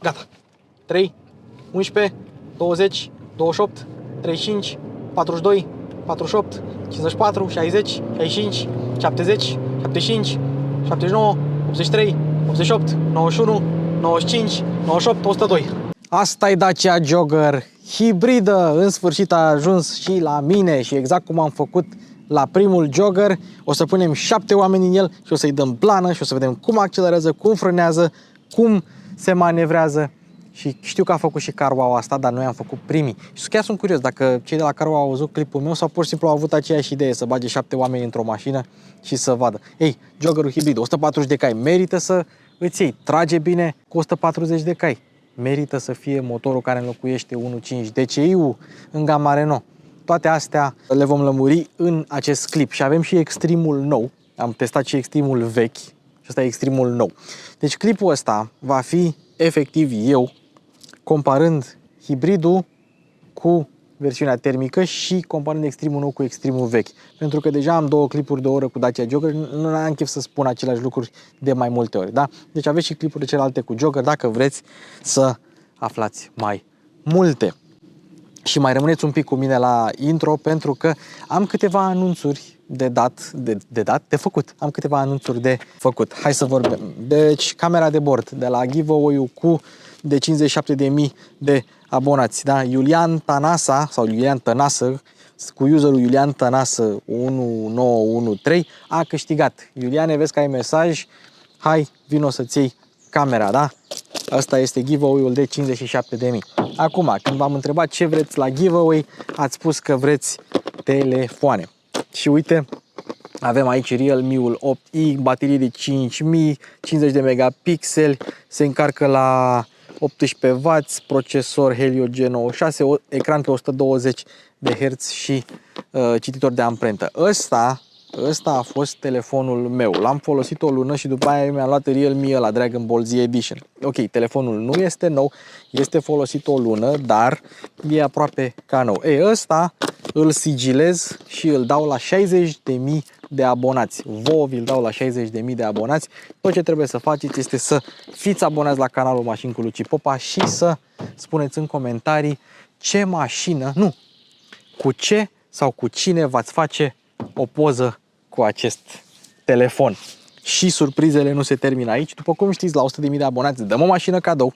Gata. 3, 11, 20, 28, 35, 42, 48, 54, 60, 65, 70, 75, 79, 83, 88, 91, 95, 98, 102. Asta e Dacia Jogger hibridă. În sfârșit a ajuns și la mine și exact cum am făcut la primul Jogger, o să punem 7 oameni în el și o să-i dăm plană și o să vedem cum accelerează, cum frânează, cum se manevrează. Și știu că a făcut și Carwow asta, dar noi am făcut primii. Și chiar sunt curios dacă cei de la Carwow au văzut clipul meu sau pur și simplu au avut aceeași idee să bage 7 oameni într-o mașină și să vadă. Ei, Joggerul hibrid, 140 de cai, merită să îți iei. Trage bine cu 140 de cai. Merită să fie motorul care înlocuiește 1.5 DCI-ul în gama Renault. Toate astea le vom lămuri în acest clip. Și avem și Extreme-ul nou. Am testat și Extreme-ul vechi și ăsta e Extreme-ul nou. Deci clipul ăsta va fi efectiv eu comparând hibridul cu versiunea termică și comparând Extreme-ul nou cu Extreme-ul vechi. Pentru că deja am 2 clipuri de o oră cu Dacia Jogger, nu am chef să spun aceleași lucruri de mai multe ori. Da? Deci aveți și clipurile celelalte cu Jogger dacă vreți să aflați mai multe. Și mai rămâneți un pic cu mine la intro pentru că am câteva anunțuri de făcut. Am câteva anunțuri de făcut. Hai să vorbim. Deci, camera de bord de la giveaway-ul cu de 57.000 de abonați. Da? Iulian Tănasa sau Iulian Tănasă, cu userul Iulian Tănasă 1913 a câștigat. Iuliane, vezi că ai mesaj. Hai, vino să-ți iei camera, da? Asta este giveaway-ul de 57.000. Acum, când v-am întrebat ce vreți la giveaway, ați spus că vreți telefoane. Și uite, avem aici Realme-ul 8i, baterie de 5000, 50 de megapixeli, se încarcă la 18W, procesor Helio G96, ecran pe 120 de Hz și cititor de amprentă. Ăsta a fost telefonul meu. L-am folosit o lună și după aia mi-am luat Realme la Dragon Ball Z Edition. Ok, telefonul nu este nou, este folosit o lună, dar e aproape ca nou. Ei, ăsta îl sigilez și îl dau la 60.000 de abonați. Vouă vi-l dau la 60.000 de abonați. Tot ce trebuie să faceți este să fiți abonați la canalul Mașini cu Luci Popa și să spuneți în comentarii ce mașină, nu, cu ce sau cu cine v-ați face o poză cu acest telefon. Și surprizele nu se termină aici. După cum știți, la 100.000 de abonați dăm o mașină cadou.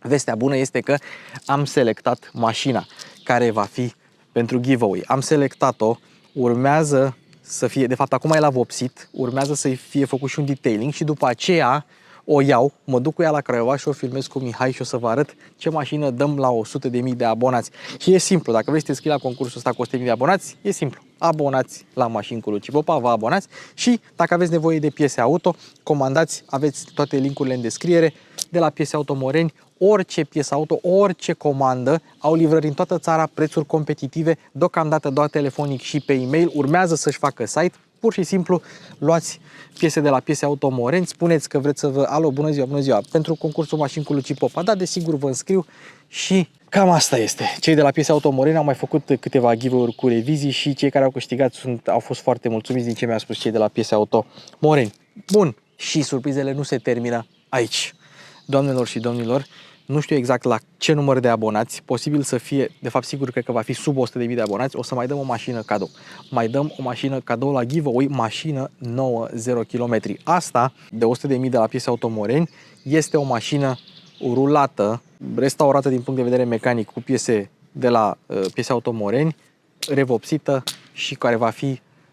Vestea bună este că am selectat mașina care va fi pentru giveaway. Am selectat-o, urmează să fie, de fapt acum e la vopsit, urmează să fie făcut și un detailing și după aceea o iau, mă duc cu ea la Craiova și o filmez cu Mihai și o să vă arăt ce mașină dăm la 100.000 de abonați. Și e simplu, dacă vreți să te înscrii la concursul ăsta cu 100.000 de abonați, e simplu. Abonați la Mașini cu Luci Popa, vă abonați și dacă aveți nevoie de piese auto, comandați, aveți toate linkurile în descriere de la Piese Auto Moreni. Orice piesă auto, orice comandă, au livrări în toată țara, prețuri competitive, deocamdată doar telefonic și pe e-mail, urmează să-și facă site. Pur și simplu luați piese de la Piese Auto Moreni, spuneți că vreți să vă... Alo, bună ziua, pentru concursul Mașini cu Luci Popa. Da, desigur vă înscriu și cam asta este. Cei de la Piese Auto Moreni au mai făcut câteva giveaway-uri cu revizii și cei care au câștigat au fost foarte mulțumiți din ce mi-a spus cei de la Piese Auto Moreni. Bun, și surprizele nu se termină aici. Doamnelor și domnilor, nu știu exact la ce număr de abonați, posibil să fie, de fapt sigur cred că va fi sub 100.000 de abonați, o să mai dăm o mașină cadou. Mai dăm o mașină cadou la giveaway, mașină nouă 0 km. Asta, de 100.000 de la Piese Auto Moreni, este o mașină rulată, restaurată din punct de vedere mecanic cu piese de la Piese Auto Moreni, revopsită și care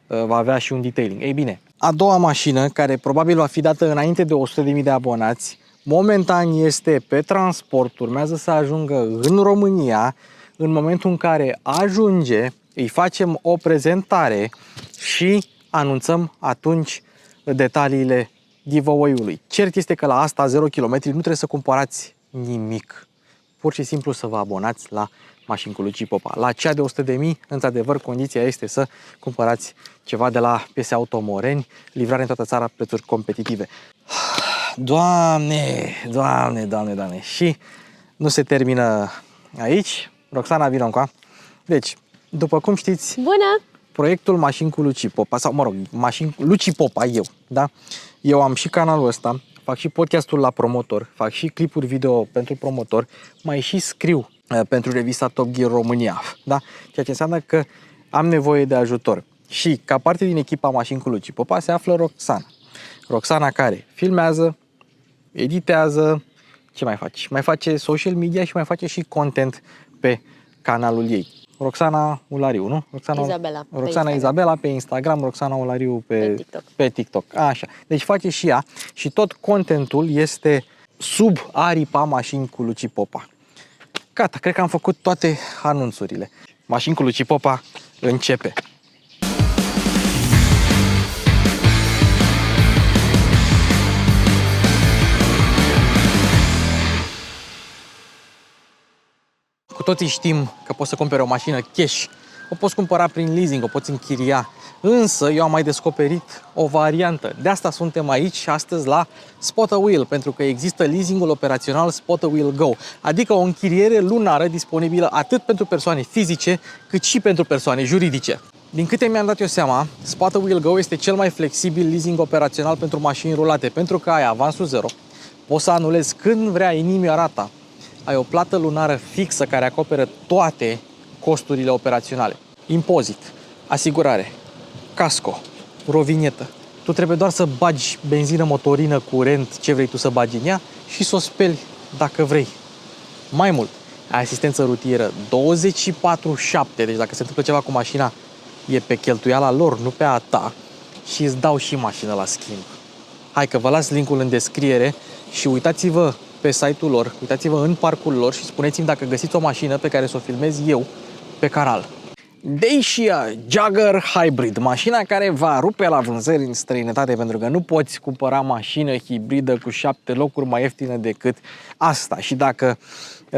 va avea și un detailing. Ei bine, a doua mașină, care probabil va fi dată înainte de 100.000 de abonați, momentan este pe transport, urmează să ajungă în România. În momentul în care ajunge, îi facem o prezentare și anunțăm atunci detaliile giveaway-ului. Cert este că la asta 0 km nu trebuie să cumpărați nimic. Pur și simplu să vă abonați la Mașini cu Luci Popa. La cea de 100.000, într-adevăr, condiția este să cumpărați ceva de la Piese Auto Moreni, livrare în toată țara, prețuri competitive. Doamne! Și nu se termină aici. Roxana, vino încoa. Deci, după cum știți, bună! Proiectul Mașini cu Luci Popa, sau mă rog, Luci Popa, da? Eu am și canalul ăsta, fac și podcastul la promotor, fac și clipuri video pentru promotor, mai și scriu pentru revista Top Gear România, da? Ceea ce înseamnă că am nevoie de ajutor. Și ca parte din echipa Mașini cu Luci Popa se află Roxana. Roxana care filmează, editează, ce mai face? Mai face social media și mai face și content pe canalul ei. Roxana Ulariu, nu? Roxana Izabela pe Instagram, Roxana Ulariu pe TikTok. Așa. Deci face și ea și tot contentul este sub aripa Mașini cu Luci Popa. Gata, cred că am făcut toate anunțurile. Mașini cu Luci Popa începe. Cu toții știm că poți să cumperi o mașină cash, o poți cumpăra prin leasing, o poți închiria, însă eu am mai descoperit o variantă. De asta suntem aici astăzi la Spot a Wheel, pentru că există leasingul operațional Spot a Wheel Go, adică o închiriere lunară disponibilă atât pentru persoane fizice, cât și pentru persoane juridice. Din câte mi-am dat eu seama, Spot a Wheel Go este cel mai flexibil leasing operațional pentru mașini rulate, pentru că ai avansul zero, poți să anulezi când vrea inimio rata, ai o plată lunară fixă care acoperă toate costurile operaționale. Impozit, asigurare, casco, rovinietă. Tu trebuie doar să bagi benzină, motorină, curent, ce vrei tu să bagi în ea și să o speli dacă vrei. Mai mult, ai asistență rutieră 24/7, deci dacă se întâmplă ceva cu mașina, e pe cheltuiala lor, nu pe a ta, și îți dau și mașină la schimb. Hai că vă las linkul în descriere și uitați-vă pe site-ul lor, uitați-vă în parcul lor și spuneți-mi dacă găsiți o mașină pe care să o filmez eu pe canal. Dacia Jogger Hybrid, mașina care va rupe la vânzări în străinătate, pentru că nu poți cumpăra mașină hibridă cu 7 locuri mai ieftină decât asta. Și dacă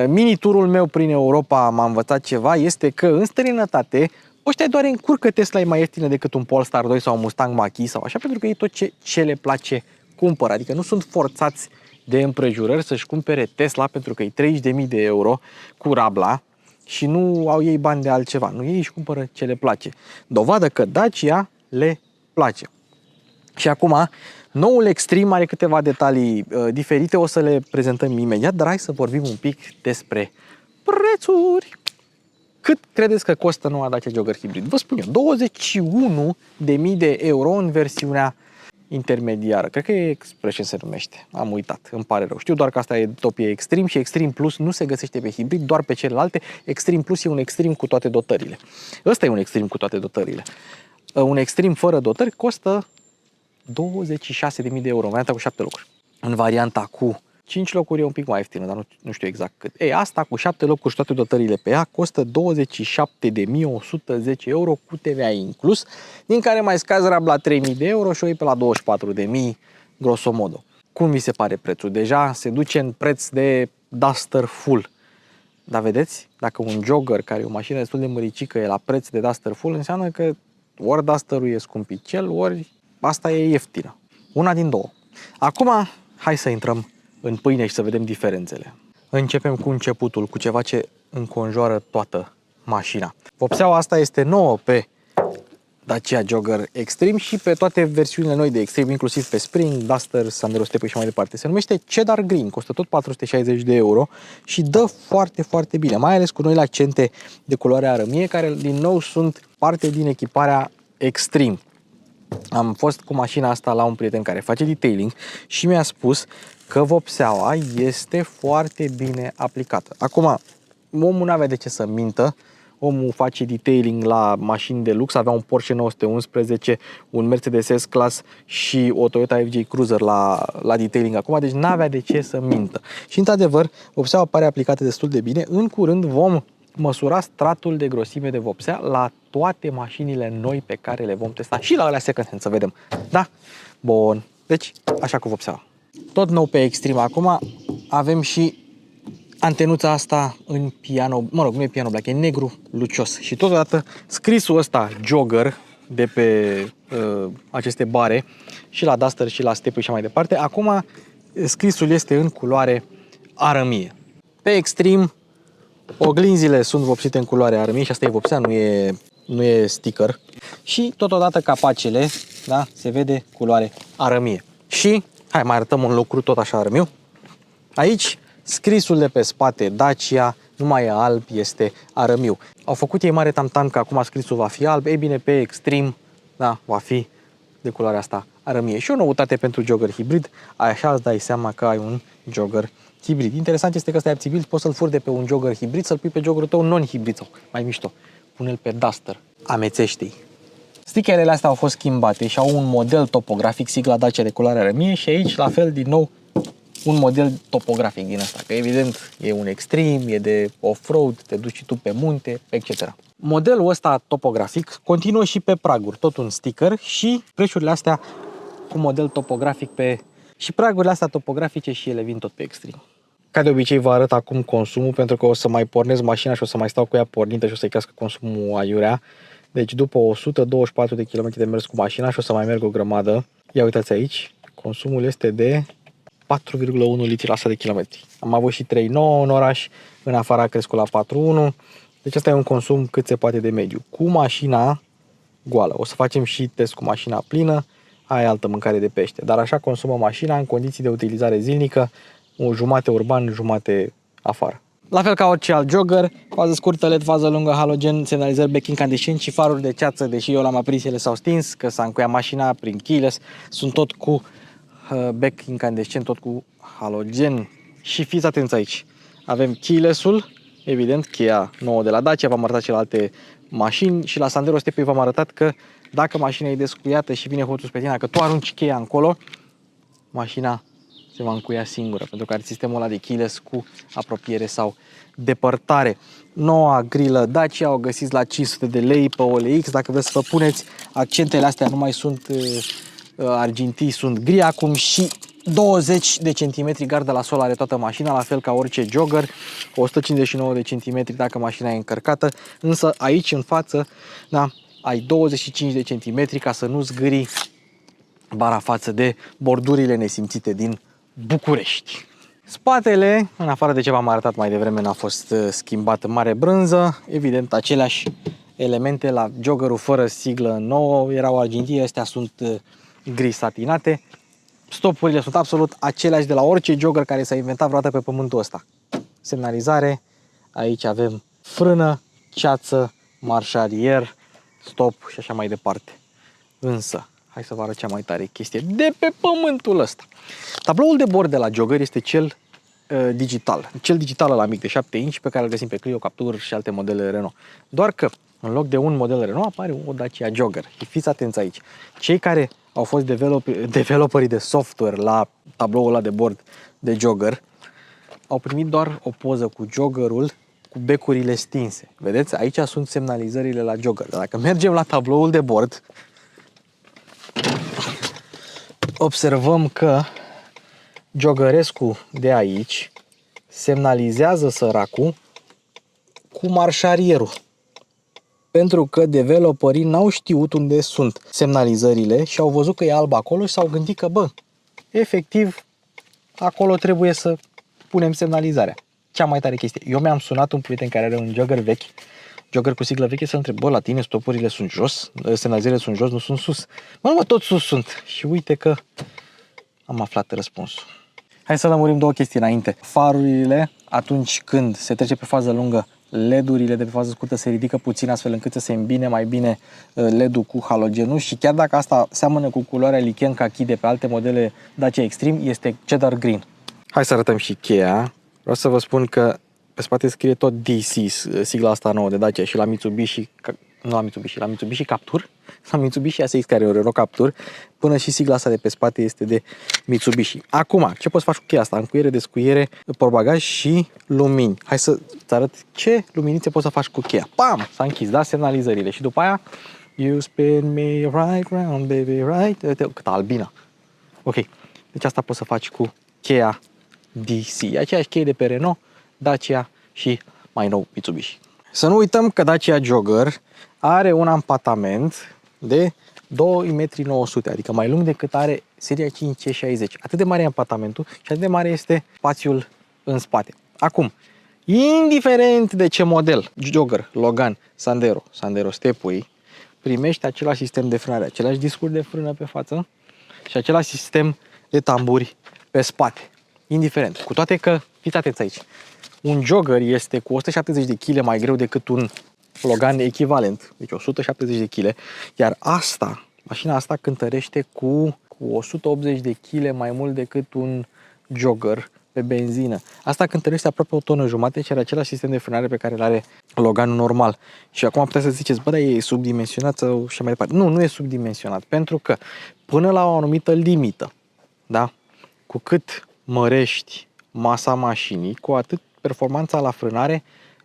mini-turul meu prin Europa m-a învățat ceva, este că în străinătate ăștia doar încurcă Tesla e mai ieftină decât un Polestar 2 sau un Mustang Mach-E sau așa, pentru că ei tot ce le place cumpără, adică nu sunt forțați de împrejurări să-și cumpere Tesla pentru că e 30.000 de euro cu rabla și nu au ei bani de altceva. Nu, ei își cumpără ce le place. Dovadă că Dacia le place. Și acum, noul Extreme are câteva detalii diferite, o să le prezentăm imediat, dar hai să vorbim un pic despre prețuri. Cât credeți că costă noua Dacia Jogger Hybrid? Vă spun eu, 21.000 de euro în versiunea intermediară. Cred că e Expression se numește. Am uitat, îmi pare rău. Știu doar că asta e top, e Extreme și Extreme Plus nu se găsește pe hibrid, doar pe celelalte. Extreme Plus e un Extreme cu toate dotările. Ăsta e un Extreme cu toate dotările. Un Extreme fără dotări costă 26.000 de euro, varianta cu 7 locuri. În varianta cu 5 locuri e un pic mai ieftină, dar nu știu exact cât. Ei, asta cu 7 locuri și toate dotările pe ea costă 27.110 euro cu TVA inclus, din care mai scazi rabla 3.000 de euro și o iei pe la 24.000 grosomodo. Cum vi se pare prețul? Deja se duce în preț de Duster full. Dar vedeți, dacă un Jogger, care e o mașină destul de măricică, e la preț de Duster full, înseamnă că ori Dusterul e scumpicel, ori asta e ieftină. Una din două. Acum, hai să intrăm în pâine și să vedem diferențele. Începem cu începutul, cu ceva ce înconjoară toată mașina. Vopseaua asta este nouă pe Dacia Jogger Extreme și pe toate versiunile noi de Extreme, inclusiv pe Spring, Duster, Sandero Step și mai departe. Se numește Cheddar Green, costă tot 460 de euro și dă foarte, foarte bine, mai ales cu noile accente de culoare arămie, care din nou sunt parte din echiparea Extreme. Am fost cu mașina asta la un prieten care face detailing și mi-a spus că vopseaua este foarte bine aplicată. Acum, omul n-avea de ce să mintă. Omul face detailing la mașini de lux, avea un Porsche 911, un Mercedes S-Class și o Toyota FJ Cruiser la detailing acum, deci n-avea de ce să mintă. Și într-adevăr, vopseaua pare aplicată destul de bine. În curând vom măsura stratul de grosime de vopsea la toate mașinile noi pe care le vom testa și la alea second hand, să vedem. Da? Bun. Deci, așa cu vopseaua. Tot nou pe Extreme acum avem și antenuța asta în piano, mă rog, nu e piano black, e negru lucios. Și totodată scrisul ăsta Jogger de pe aceste bare și la Duster și la Step și mai departe. Acum scrisul este în culoare arămie. Pe Extreme oglinzile sunt vopsite în culoare arămie și asta e vopsea, nu e sticker. Și totodată capacele, da, se vede culoare arămie. Și Hai, mai arătăm un lucru tot așa, Râmiu. Aici, scrisul de pe spate, Dacia, nu mai e alb, este arămiu. Au făcut ei mare tamtam că acum scrisul va fi alb, ei bine, pe Extreme, da, va fi de culoarea asta arămie. Și o noutate pentru jogger hibrid, așa îți dai seama că ai un jogger hibrid. Interesant este că ăsta e abțibil, poți să-l furi de pe un jogger hibrid, să-l pui pe joggerul tău non-hibrid sau mai mișto. Pune-l pe Duster. Amețește-i. Stickerele astea au fost schimbate și au un model topografic, sigla Dacia de culoare arămie și aici, la fel, din nou, un model topografic din asta, că evident e un Extreme, e de off-road, te duci și tu pe munte, etc. Modelul ăsta topografic continuă și pe praguri, tot un sticker și prețurile astea cu model topografic pe... și pragurile astea topografice și ele vin tot pe Extreme. Ca de obicei vă arăt acum consumul, pentru că o să mai pornesc mașina și o să mai stau cu ea pornită și o să-i crească consumul aiurea. Deci după 124 de km de mers cu mașina și o să mai merg o grămadă. Ia uitați aici, consumul este de 4,1 litri la 100 de kilometri. Am avut și 3,9 în oraș, în afară a crescut la 4,1. Deci asta e un consum cât se poate de mediu. Cu mașina goală. O să facem și test cu mașina plină, aia altă mâncare de pește. Dar așa consumă mașina în condiții de utilizare zilnică, o jumate urban, jumate afară. La fel ca orice alt jogger, fază scurtă LED, fază lungă, halogen, semnalizări back incandescent și faruri de ceață, deși eu l-am aprins, ele s-au stins, că s-a încuiat mașina prin keyless, sunt tot cu back incandescent, tot cu halogen. Și fiți atenți aici, avem keyless-ul, evident, cheia nouă de la Dacia, v-am arătat celelalte mașini și la Sandero Stepway v-am arătat că dacă mașina e descuiată și vine hoțul spre tine, că tu arunci cheia încolo, mașina se va încuia singură, pentru că are sistemul ăla de keyless cu apropiere sau depărtare. Noua grilă Dacia o găsiți la 500 de lei pe OLX. Dacă vreți să vă puneți, accentele astea nu mai sunt argintii, sunt gri acum și 20 de centimetri gardă la sol are toată mașina, la fel ca orice jogger, 159 de centimetri dacă mașina e încărcată, însă aici în față, da, ai 25 de centimetri ca să nu zgâri bara față de bordurile nesimțite din București. Spatele, în afară de ce v-am arătat mai devreme, n-a fost schimbat în mare brânză, evident aceleași elemente la joggerul fără siglă nouă, erau argintii, astea sunt gri satinate. Stopurile sunt absolut aceleași de la orice jogger care s-a inventat vreodată pe pământul ăsta. Semnalizare, aici avem frână, ceață, marșarier, stop și așa mai departe. Însă, hai să vă arăt cea mai tare chestie de pe pământul ăsta. Tabloul de bord de la jogger este cel digital. Cel digital la mic de 7 inch pe care îl găsim pe Clio, Captur și alte modele Renault. Doar că în loc de un model Renault apare o Dacia Jogger. Și fiți atenți aici. Cei care au fost developerii de software la tabloul ăla de bord de jogger au primit doar o poză cu joggerul cu becurile stinse. Vedeți? Aici sunt semnalizările la jogger. Dacă mergem la tabloul de bord, observăm că joggerescul de aici semnalizează săracul cu marșarierul. Pentru că developerii n-au știut unde sunt semnalizările și au văzut că e alb acolo și s-au gândit că, bă, efectiv, acolo trebuie să punem semnalizarea. Cea mai tare chestie. Eu mi-am sunat un prieten care are un jogger vechi, jogger cu siglă veche, să întreb, bă, la tine stopurile sunt jos, semnalizările sunt jos, nu sunt sus. Mă, tot sus sunt. Și uite că am aflat răspunsul. Hai să lămurim două chestii înainte. Farurile, atunci când se trece pe fază lungă, LED-urile de pe fază scurtă se ridică puțin astfel încât să se îmbine mai bine LED-ul cu halogenul și chiar dacă asta seamănă cu culoarea lichen kaki de pe alte modele Dacia Extreme, este Cheddar Green. Hai să arătăm și cheia. Vreau să vă spun că pe spate scrie tot DC, sigla asta nouă de Dacia, și la Mitsubishi, la Mitsubishi Captur, la Mitsubishi ASX care e o Renault Captur, până și sigla asta de pe spate este de Mitsubishi. Acum, ce poți face cu cheia asta? Încuiere, descuiere, portbagaj și lumini. Hai să-ți arăt ce luminițe poți să faci cu cheia. Pam! S-a închis, da? Semnalizările. Și după aia, you spin me right round, baby, right? Cât albina. Ok. Deci asta poți să faci cu cheia DC. E aceeași cheie de pe Renault, Dacia și mai nou Mitsubishi. Să nu uităm că Dacia Jogger are un ampatament de 2,9 m, adică mai lung decât are seria 560. Atât de mare e ampatamentul și atât de mare este spațiul în spate. Acum, indiferent de ce model, Jogger, Logan, Sandero Stepway, primește același sistem de frânare, același discuri de frână pe față și același sistem de tamburi pe spate. Indiferent. Cu toate că, fiți atenți aici, un jogger este cu 170 de kg mai greu decât un Logan echivalent, deci 170 de kg, iar asta, mașina asta cântărește cu 180 de kg mai mult decât un jogger pe benzină. Asta cântărește aproape o tonă jumate și are același sistem de frânare pe care îl are Loganul normal. Și acum puteți să ziceți, bă, dar e subdimensionat sau și mai departe. Nu, nu e subdimensionat, pentru că până la o anumită limită, da? Cu cât mărești masa mașinii, cu atât performanța la frânare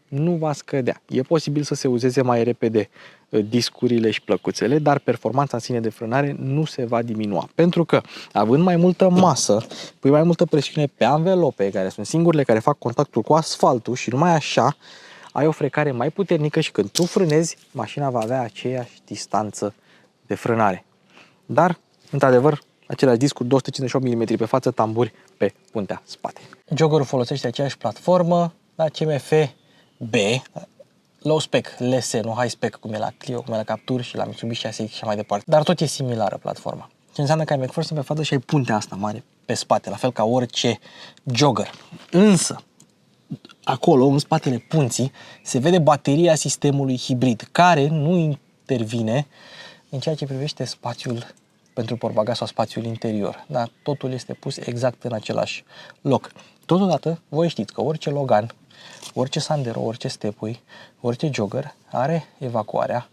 nu va scădea. E posibil să se uzeze mai repede discurile și plăcuțele, dar performanța în sine de frânare nu se va diminua. Pentru că, având mai multă masă, pui mai multă presiune pe anvelope, care sunt singurele care fac contactul cu asfaltul și numai așa ai o frecare mai puternică și când tu frânezi, mașina va avea aceeași distanță de frânare. Dar, într-adevăr, același discuri 258 mm pe față, tamburi pe puntea spate. Joggerul folosește aceeași platformă, la CMF B, low spec, LS, nu high spec, cum e la Clio, cum e la Captur și la Mitsubishi ASX și așa mai departe. Dar tot e similară platforma. Ce înseamnă că ai McPherson pe față și ai puntea asta mare pe spate, la fel ca orice jogger. Însă, acolo, în spatele punții, se vede bateria sistemului hibrid, care nu intervine în ceea ce privește spațiul pentru portbagaj sau spațiul interior. Dar totul este pus exact în același loc. Totodată, voi știți că orice Logan, orice Sandero, orice Stepway, orice jogger are evacuarea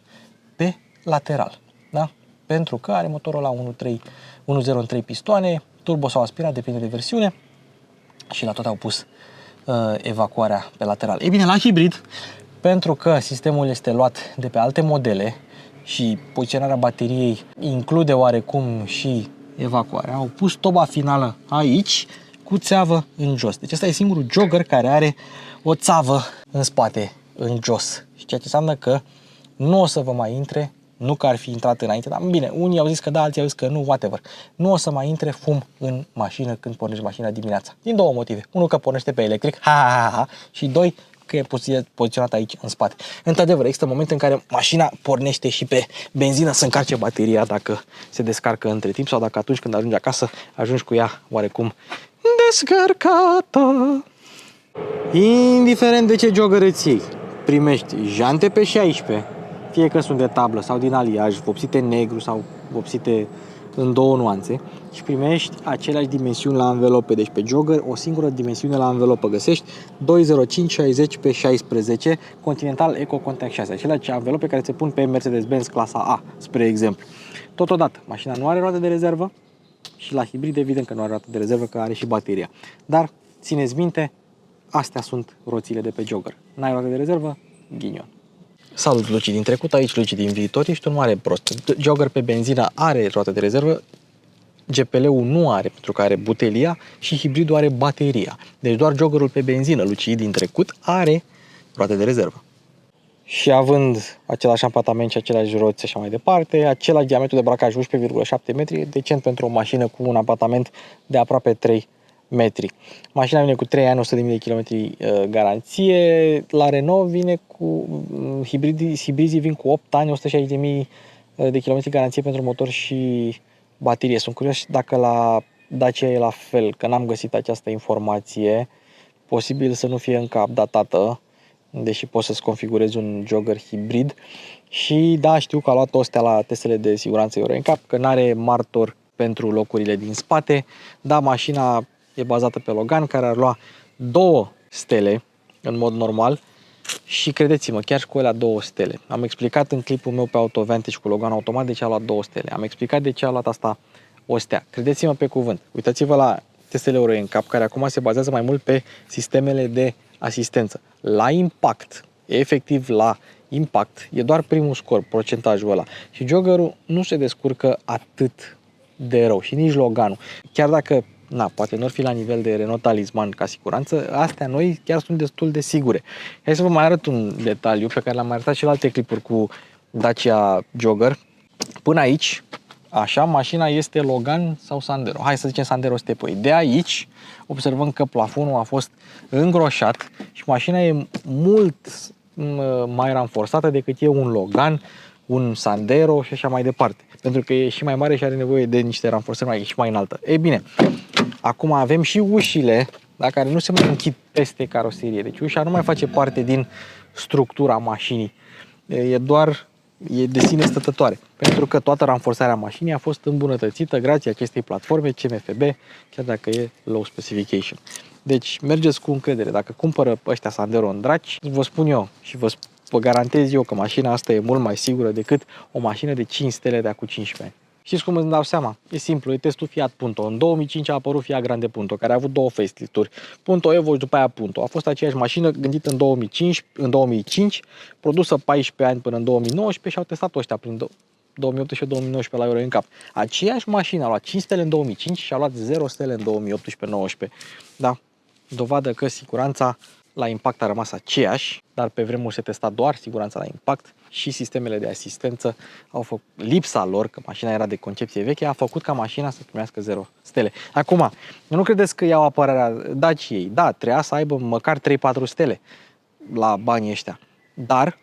pe lateral. Da? Pentru că are motorul la 1.0 în 3 pistoane, turbo sau aspirat, depinde de versiune, și la tot au pus evacuarea pe lateral. Ei bine, la hibrid, pentru că sistemul este luat de pe alte modele și poziționarea bateriei include oarecum și evacuarea, au pus toba finală aici cu țeavă în jos. Deci ăsta e singurul jogger care are o țeavă în spate, în jos. Și ceea ce înseamnă că nu o să vă mai intre, nu că ar fi intrat înainte, dar bine, unii au zis că da, alții au zis că nu, whatever. Nu o să mai intre fum în mașină când pornești mașina dimineața. Din două motive. Unul, că pornește pe electric, și doi, că e poziționat aici în spate. Într-adevăr, există momente în care mașina pornește și pe benzină să încarce bateria dacă se descarcă între timp sau dacă atunci când ajungi acasă, ajungi cu ea oarecum descărcată. Indiferent de ce jogger îți iei, primești jante pe 16, fie că sunt de tablă sau din aliaj, vopsite negru sau vopsite în două nuanțe, și primești aceleași dimensiuni la anvelope. Deci pe jogger o singură dimensiune la anvelopă găsești 205/60 pe 16 Continental Eco Contact 6, aceleași anvelope care se pun pe Mercedes-Benz clasa A, spre exemplu. Totodată, mașina nu are roate de rezervă și la hibrid evident că nu are roate de rezervă, că are și bateria. Dar țineți minte, astea sunt roțile de pe jogger. N-ai roate de rezervă? Ghinion. Salut, Luci din trecut, aici Luci din viitor. Ești un mare prost. Jogger pe benzină are roată de rezervă, GPL-ul nu are, pentru că are butelia, și hibridul are bateria. Deci doar joggerul pe benzină, Luci din trecut, are roate de rezervă. Și având același ampatament și aceleași roți și așa mai departe, același diametru de bracaj 11,7 metri, decent pentru o mașină cu un ampatament de aproape 3 metri. Mașina vine cu 3 ani, 100.000 de km garanție. La Renault vine cu hibrizii vin cu 8 ani, 160.000 de km garanție pentru motor și baterie. Sunt curios dacă la Dacia e la fel, că n-am găsit această informație. Posibil să nu fie încă updatată, deși poți să-ți configurezi un jogger hibrid. Și da, știu că a luat o stea la testele de siguranță Euro NCAP, că n-are martor pentru locurile din spate. Da, mașina e bazată pe Logan, care ar lua 2 stele în mod normal și credeți-mă, chiar și cu alea 2 stele. Am explicat în clipul meu pe AutoVantage cu Logan automat de ce a luat 2 stele. Am explicat de ce a luat asta o stea. Credeți-mă pe cuvânt. Uitați-vă la testele Euro NCAP, care acum se bazează mai mult pe sistemele de asistență. La impact, efectiv la impact, e doar primul scor, procentajul ăla. Și joggerul nu se descurcă atât de rău și nici Loganul. Chiar dacă, poate nu ar fi la nivel de Renault Talisman ca siguranță, astea noi chiar sunt destul de sigure. Hai să vă mai arăt un detaliu pe care l-am mai arătat și la alte clipuri cu Dacia Jogger. Până aici, așa, mașina este Logan sau Sandero. Hai să zicem Sandero Stepway. De aici observăm că plafonul a fost îngroșat și mașina e mult mai ranforsată decât e un Logan, un Sandero și așa mai departe. pentru că e și mai mare și are nevoie de niște ranforsări și mai înaltă. Ei bine, acum avem și ușile, da, care nu se mai închid peste caroserie. Deci ușa nu mai face parte din structura mașinii. E de sine stătătoare. Pentru că toată ranforsarea mașinii a fost îmbunătățită grație acestei platforme CMFB, chiar dacă e low specification. Deci mergeți cu încredere. Dacă cumpără ăștia Sandero în draci, vă spun eu și vă garantez eu că mașina asta e mult mai sigură decât o mașină de 5 stele de acum 15 ani. Știți cum îmi dau seama? E simplu, e testul Fiat Punto. În 2005 a apărut Fiat Grande Punto, care a avut două facelift-uri. Punto Evo și după aia Punto. A fost aceeași mașină gândită în 2005, produsă 14 ani până în 2019 și au testat-o ăștia prin 2018-2019 la Euro NCAP. Aceeași mașină a luat 5 stele în 2005 și a luat 0 stele în 2018-19. Da? Dovadă că siguranța la impact a rămas aceeași, dar pe vremuri se testa doar siguranța la impact și sistemele de asistență au făcut lipsa lor, că mașina era de concepție veche, a făcut ca mașina să primească 0 stele. Acum, nu credeți că iau apărarea Daciei? Da, trebuia să aibă măcar 3-4 stele la banii ăștia, dar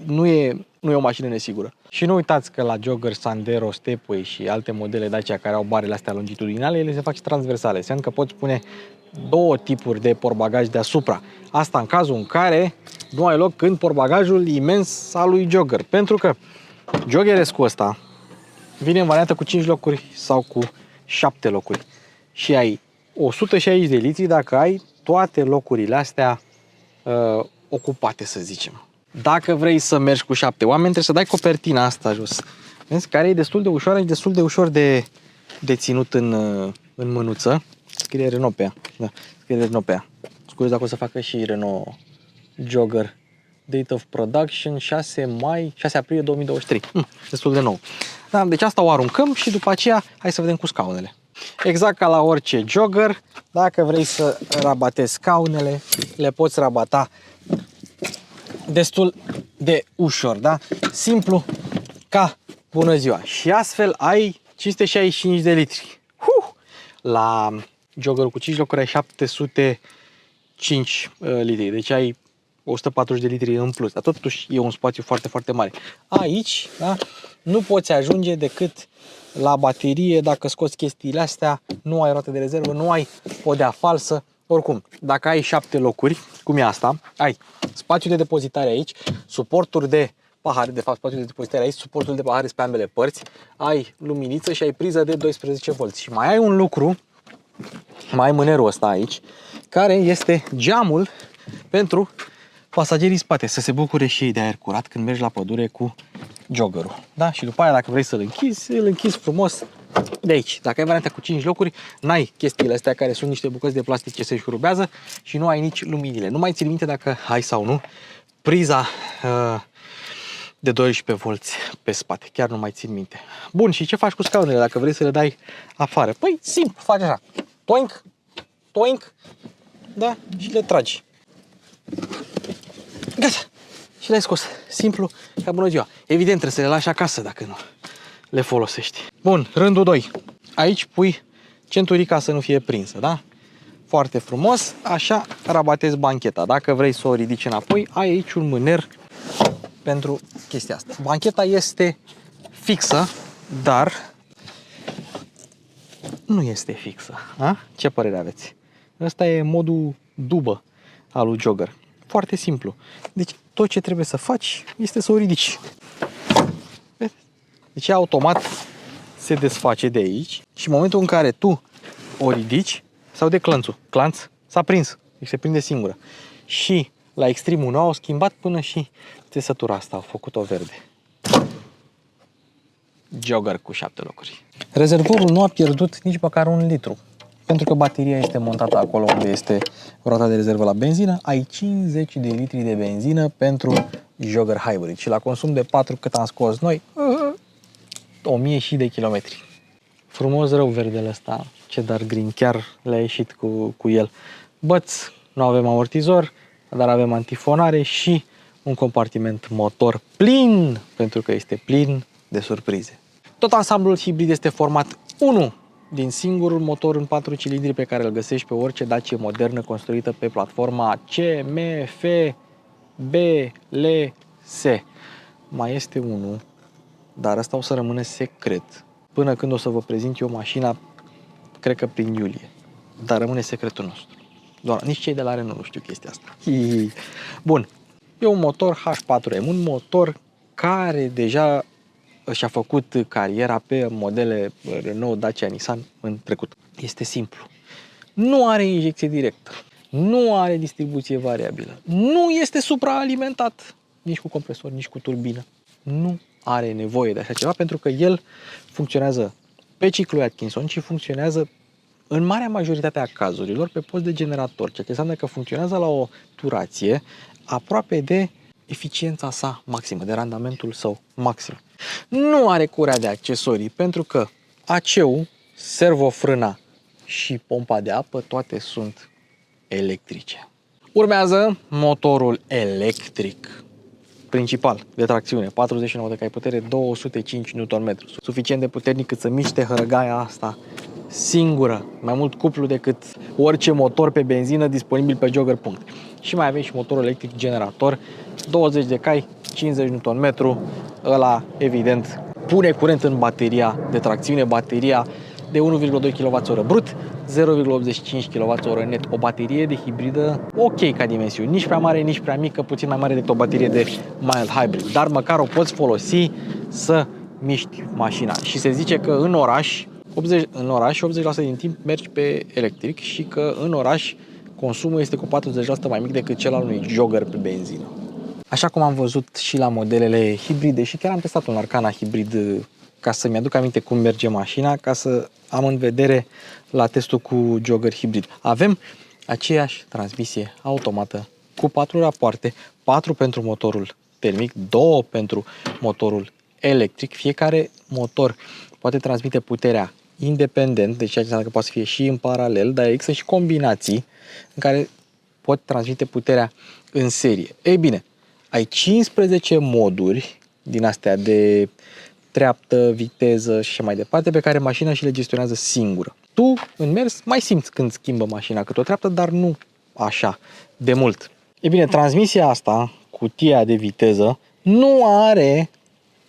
nu e o mașină nesigură. Și nu uitați că la Jogger, Sandero, Stepway și alte modele Dacia care au barele astea longitudinale, ele se fac și transversale. Înseamnă că poți pune două tipuri de portbagaj deasupra. Asta în cazul în care nu ai loc în portbagajul imens al lui Jogger. Pentru că Joggerescul ăsta vine în variantă cu 5 locuri sau cu 7 locuri. Și ai 160 de litri dacă ai toate locurile astea ocupate, să zicem. Dacă vrei să mergi cu 7 oameni, trebuie să dai copertina asta jos. Vezi? Care e destul de ușoară și destul de ușor de ținut în mânuță. Scrie Renault pe ea. Da, scrie Renault pe ea. Scuze dacă o să facă și Renault Jogger. Date of production 6 aprilie 2023. Destul de nou. Da, deci asta o aruncăm și după aceea hai să vedem cu scaunele. Exact ca la orice Jogger, dacă vrei să rabatezi scaunele, le poți rabata destul de ușor, da? Simplu ca bună ziua. Și astfel ai 565 de litri. La Joggerul cu 5 locuri ai 705 litri, deci ai 140 de litri în plus, dar totuși e un spațiu foarte, foarte mare. Aici, da, nu poți ajunge decât la baterie, dacă scoți chestiile astea, nu ai roată de rezervă, nu ai podea falsă. Oricum, dacă ai 7 locuri, cum e asta, ai spațiu de depozitare aici, suporturi de pahare, de fapt spațiul de depozitare aici, suportul de pahare pe ambele părți, ai luminiță și ai priză de 12 V. Și mai ai un lucru, mai ai mânerul ăsta aici, care este geamul pentru pasagerii spate, să se bucure și ei de aer curat când mergi la pădure cu Joggerul. Da? Și după aia, dacă vrei să-l închizi, îl închizi frumos de aici. Dacă ai varianta cu 5 locuri, n-ai chestiile astea care sunt niște bucăți de plastic ce se șurubează și nu ai nici luminile. Nu mai țin minte dacă ai sau nu priza de 12 V pe spate. Chiar nu mai țin minte. Bun, și ce faci cu scaunele dacă vrei să le dai afară? Păi, simplu, faci așa. Toink, toink, da? Și le tragi. Gata. Și le-ai scos. Simplu ca bună ziua. Evident, trebuie să le lași acasă dacă nu le folosești. Bun, rândul 2. Aici pui centurica să nu fie prinsă, da? Foarte frumos. Așa rabatezi bancheta. Dacă vrei să o ridici înapoi, ai aici un mâner pentru chestia asta. Bancheta este fixă, dar nu este fixă. A? Ce părere aveți? Ăsta e modul dubă al lui Jogger. Foarte simplu. Deci tot ce trebuie să faci este să o ridici. Deci automat se desface de aici și în momentul în care tu o ridici, sau de clănțul. Clanț s-a prins. Deci se prinde singură. Și la extremul nou au schimbat până și țesătura asta. Au făcut-o verde. Jogger cu 7 locuri. Rezervorul nu a pierdut nici măcar 1 litru. Pentru că bateria este montată acolo unde este roata de rezervă la benzină, ai 50 de litri de benzină pentru Jogger Hybrid. Și la consum de 4 cât am scos noi, 1000 și de kilometri. Frumos rău verdele ăsta, Cheddar Green, chiar le-a ieșit cu el. Băț, nu avem amortizor, dar avem antifonare și un compartiment motor plin, pentru că este plin de surprize. Tot ansamblul hibrid este format 1 din singurul motor în 4 cilindri pe care îl găsești pe orice Dacia modernă construită pe platforma CMF BLS. Mai este unul dar asta o să rămână secret până când o să vă prezint eu mașina, cred că prin iulie. Dar rămâne secretul nostru. Doar nici cei de la Renault nu știu chestia asta. Bun. E un motor H4M, un motor care deja și-a făcut cariera pe modele Renault, Dacia, Nissan în trecut. Este simplu. Nu are injecție directă. Nu are distribuție variabilă. Nu este supraalimentat nici cu compresor, nici cu turbină. Nu are nevoie de așa ceva pentru că el funcționează pe ciclu Atkinson și funcționează în marea majoritate a cazurilor pe post de generator, ceea ce înseamnă că funcționează la o turație aproape de eficiența sa maximă, de randamentul său maxim. Nu are curea de accesorii pentru că AC-ul, servofrâna și pompa de apă, toate sunt electrice. Urmează motorul electric principal de tracțiune, 49 de cai putere, 205 Nm, suficient de puternic cât să miște hărăgaia asta singură, mai mult cuplu decât orice motor pe benzină disponibil pe Jogger. Și mai avem și motorul electric generator, 20 de cai, 50 Nm, ăla evident pune curent în bateria de tracțiune, bateria de 1,2 kWh brut, 0,85 kWh net, o baterie de hibridă ok ca dimensiuni, nici prea mare, nici prea mică, puțin mai mare decât o baterie de mild hybrid, dar măcar o poți folosi să miști mașina. Și se zice că în oraș 80% din timp mergi pe electric și că în oraș consumul este cu 40% mai mic decât cel al unui Jogger pe benzină. Așa cum am văzut și la modelele hibride și chiar am testat un Arcana hibrid ca să-mi aduc aminte cum merge mașina, ca să am în vedere la testul cu Jogger hibrid. Avem aceeași transmisie automată cu 4 rapoarte, 4 pentru motorul termic, 2 pentru motorul electric. Fiecare motor poate transmite puterea independent, deci ceea ce înseamnă că poate să fie și în paralel, dar există și combinații în care pot transmite puterea în serie. Ei bine, ai 15 moduri din astea de treaptă, viteză și așa mai departe, pe care mașina și le gestionează singură. Tu, în mers, mai simți când schimbă mașina câte o treaptă, dar nu așa de mult. E bine, transmisia asta, cutia de viteză, nu are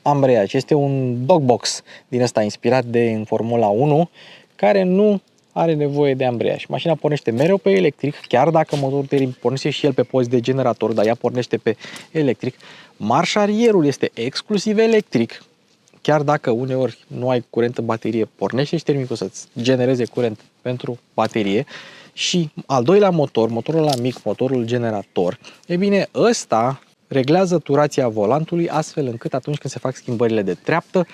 ambreiaj. Este un dogbox din ăsta inspirat de în Formula 1, care nu are nevoie de ambreiaj. Mașina pornește mereu pe electric, chiar dacă motorul termic pornește și el pe post de generator, dar ea pornește pe electric. Marșarierul este exclusiv electric, chiar dacă uneori nu ai curent în baterie, pornește și termicul să-ți genereze curent pentru baterie. Și al doilea motor, motorul ăla mic, motorul generator, e bine, ăsta reglează turația volantului astfel încât atunci când se fac schimbările de treaptă,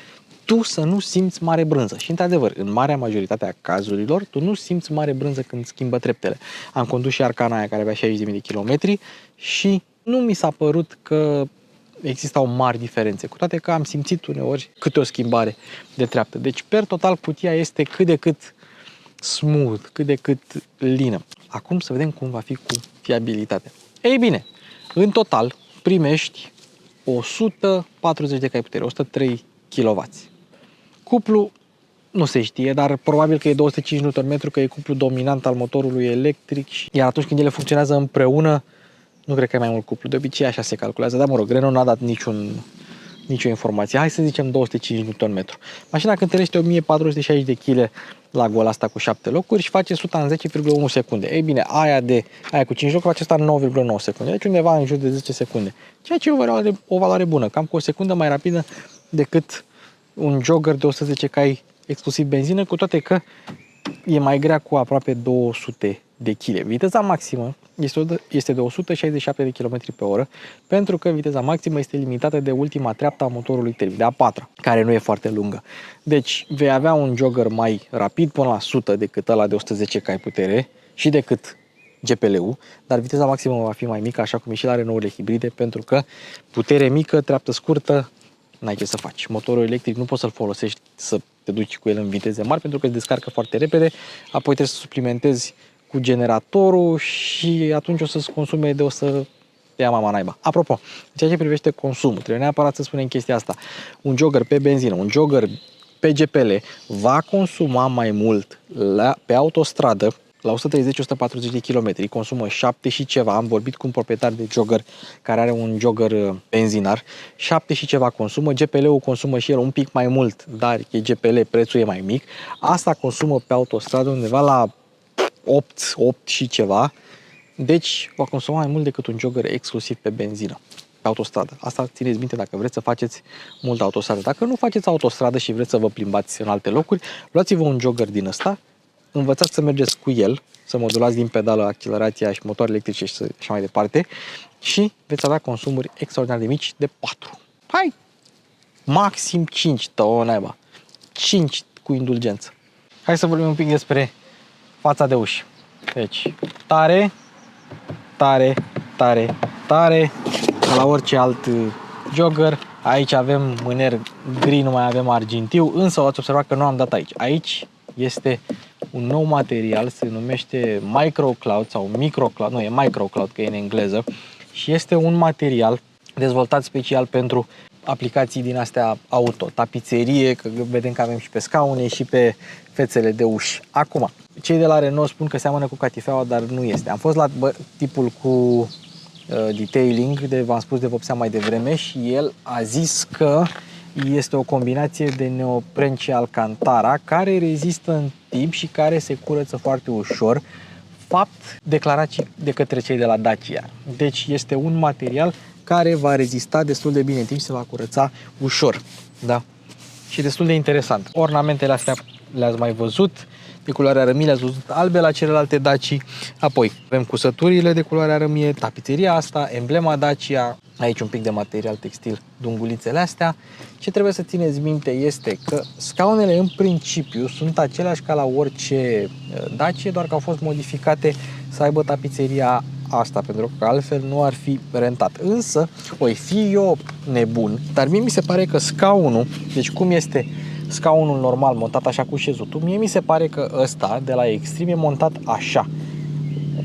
tu să nu simți mare brânză. Și într-adevăr, în marea majoritate a cazurilor, tu nu simți mare brânză când schimbă treptele. Am condus și Arcana aia care avea 60.000 de kilometri și nu mi s-a părut că existau mari diferențe, cu toate că am simțit uneori câte o schimbare de treaptă. Deci, per total, cutia este cât de cât smooth, cât de cât lină. Acum să vedem cum va fi cu fiabilitatea. Ei bine, în total primești 140 de cai putere, 103 kW. Cuplu nu se știe, dar probabil că e 205 Nm, că e cuplu dominant al motorului electric, iar atunci când ele funcționează împreună, nu cred că e mai mult cuplu. De obicei așa se calculează, dar mă rog, Renault n-a dat nicio informație. Hai să zicem 205 Nm. Mașina cântărește 1460 de kg la gol, asta cu 7 locuri și face 100 în 10,1 secunde. Ei bine, aia cu 5 locuri face asta în 9,9 secunde. Deci undeva în jur de 10 secunde. Ceea ce e o valoare bună, cam cu o secundă mai rapidă decât un Jogger de 110 cai exclusiv benzină, cu toate că e mai grea cu aproape 200 de kg. Viteza maximă este de 167 de km pe oră, pentru că viteza maximă este limitată de ultima treaptă a motorului termic, de a patra, care nu e foarte lungă. Deci vei avea un Jogger mai rapid până la 100 decât ăla de 110 cai putere și decât GPL-ul, dar viteza maximă va fi mai mică, așa cum e și la Renault-urile hibride, pentru că putere mică, treaptă scurtă, n-ai ce să faci. Motorul electric nu poți să-l folosești să te duci cu el în viteze mari, pentru că îți descarcă foarte repede, apoi trebuie să suplimentezi cu generatorul și atunci o să-ți consume de o să te ia mama naiba. Apropo, în ceea ce privește consumul, trebuie neapărat să spunem chestia asta. Un Jogger pe benzină, un Jogger pe GPL va consuma mai mult pe autostradă la 130-140 de kilometri, consumă 7 și ceva. Am vorbit cu un proprietar de jogger care are un jogger benzinar, 7 și ceva consumă, GPL-ul consumă și el un pic mai mult, dar e GPL, prețul e mai mic. Asta consumă pe autostradă undeva la 8 și ceva, deci va consuma mai mult decât un jogger exclusiv pe benzină, pe autostradă. Asta țineți minte dacă vreți să faceți mult autostradă. Dacă nu faceți autostradă și vreți să vă plimbați în alte locuri, luați-vă un jogger din ăsta, învățați să mergeți cu el, să modulați din pedală accelerația și motoare electrice și așa mai departe și veți avea consumuri extraordinar de mici de 4. Hai! Maxim 5, tău naiba. 5 cu indulgență. Hai să vorbim un pic despre fața de uși. Deci, tare, tare, tare, tare, ca la orice alt jogger. Aici avem mâner gri, nu mai avem argintiu, însă ați observat că nu am dat aici. Aici este un nou material, se numește Microcloud sau Microcloud, nu e Microcloud că e în engleză, și este un material dezvoltat special pentru aplicații din astea auto, tapiserie, că vedem că avem și pe scaune și pe fețele de uși. Acum, cei de la Renault spun că seamănă cu catifeaua, dar nu este. Am fost la tipul cu detailing, v-am spus de vopsea mai devreme, și el a zis că este o combinație de neopren și alcantara care rezistă în timp și care se curăță foarte ușor, fapt declarat și de către cei de la Dacia. Deci este un material care va rezista destul de bine în timp și se va curăța ușor. Da? Și destul de interesant. Ornamentele astea le-ați mai văzut, de culoarea rămii, le-ați văzut albe la celelalte Dacia. Apoi avem cusăturile de culoarea rămie, tapiseria asta, emblema Dacia, aici un pic de material textil, dungulițele astea. Ce trebuie să țineți minte este că scaunele în principiu sunt aceleași ca la orice Dacia, doar că au fost modificate să aibă tapiseria asta, pentru că altfel nu ar fi rentat. Însă, oi fi eu nebun, dar mie mi se pare că scaunul, deci cum este scaunul normal montat așa cu șezutul, mie mi se pare că ăsta de la Extreme e montat așa,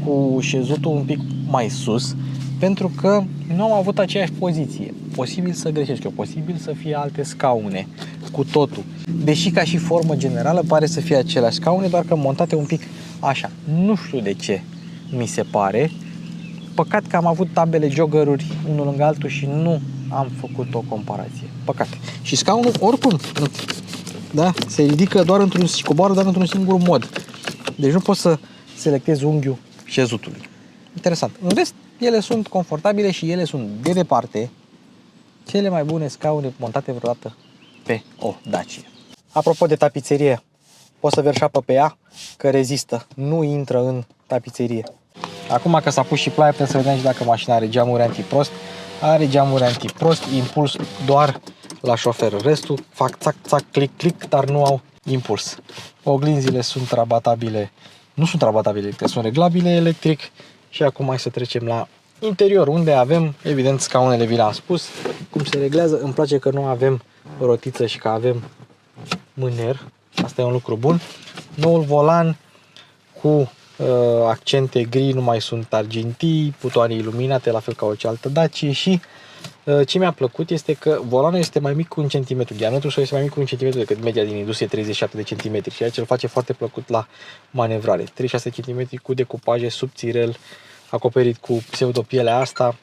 cu șezutul un pic mai sus, pentru că nu am avut aceeași poziție. Posibil să greșesc eu, posibil să fie alte scaune cu totul. Deși ca și formă generală pare să fie aceleași scaune, doar că montate un pic așa. Nu știu de ce mi se pare. Păcat că am avut tabele joggeruri unul lângă altul și nu am făcut o comparație. Păcat. Și scaunul oricum, da, se ridică doar într-un și coboară doar într-un singur mod. Deci nu poți să selectezi unghiul șezutului. Interesant. În rest, ele sunt confortabile și ele sunt de departe cele mai bune scaune montate vreodată pe o Dacia. Apropo de tapiserie, poți să verși apă pe ea, că rezistă, nu intră în tapiserie. Acum că s-a pus și ploaia, putem să vedem și dacă mașina are geamuri antiprost. Are geamuri antiprost, impuls doar la șofer. Restul fac țac, țac, click, click, dar nu au impuls. Oglinzile sunt rabatabile, nu sunt rabatabile, că sunt reglabile electric. Și acum hai să trecem la interior, unde avem, evident, scaunele, vi le-am spus, cum se reglează. Îmi place că nu avem rotiță și că avem mâner. Asta e un lucru bun. Noul volan cu accente gri, nu mai sunt argintii, butoane iluminate, la fel ca orice altă Dacia. Și ce mi-a plăcut este că volanul este mai mic cu 1 cm, diametrul său este mai mic cu 1 cm decât media din industrie, 37 de cm, ceea ce îl face foarte plăcut la manevrare. 36 cm cu decupaje subțirel, acoperit cu pseudopielea asta,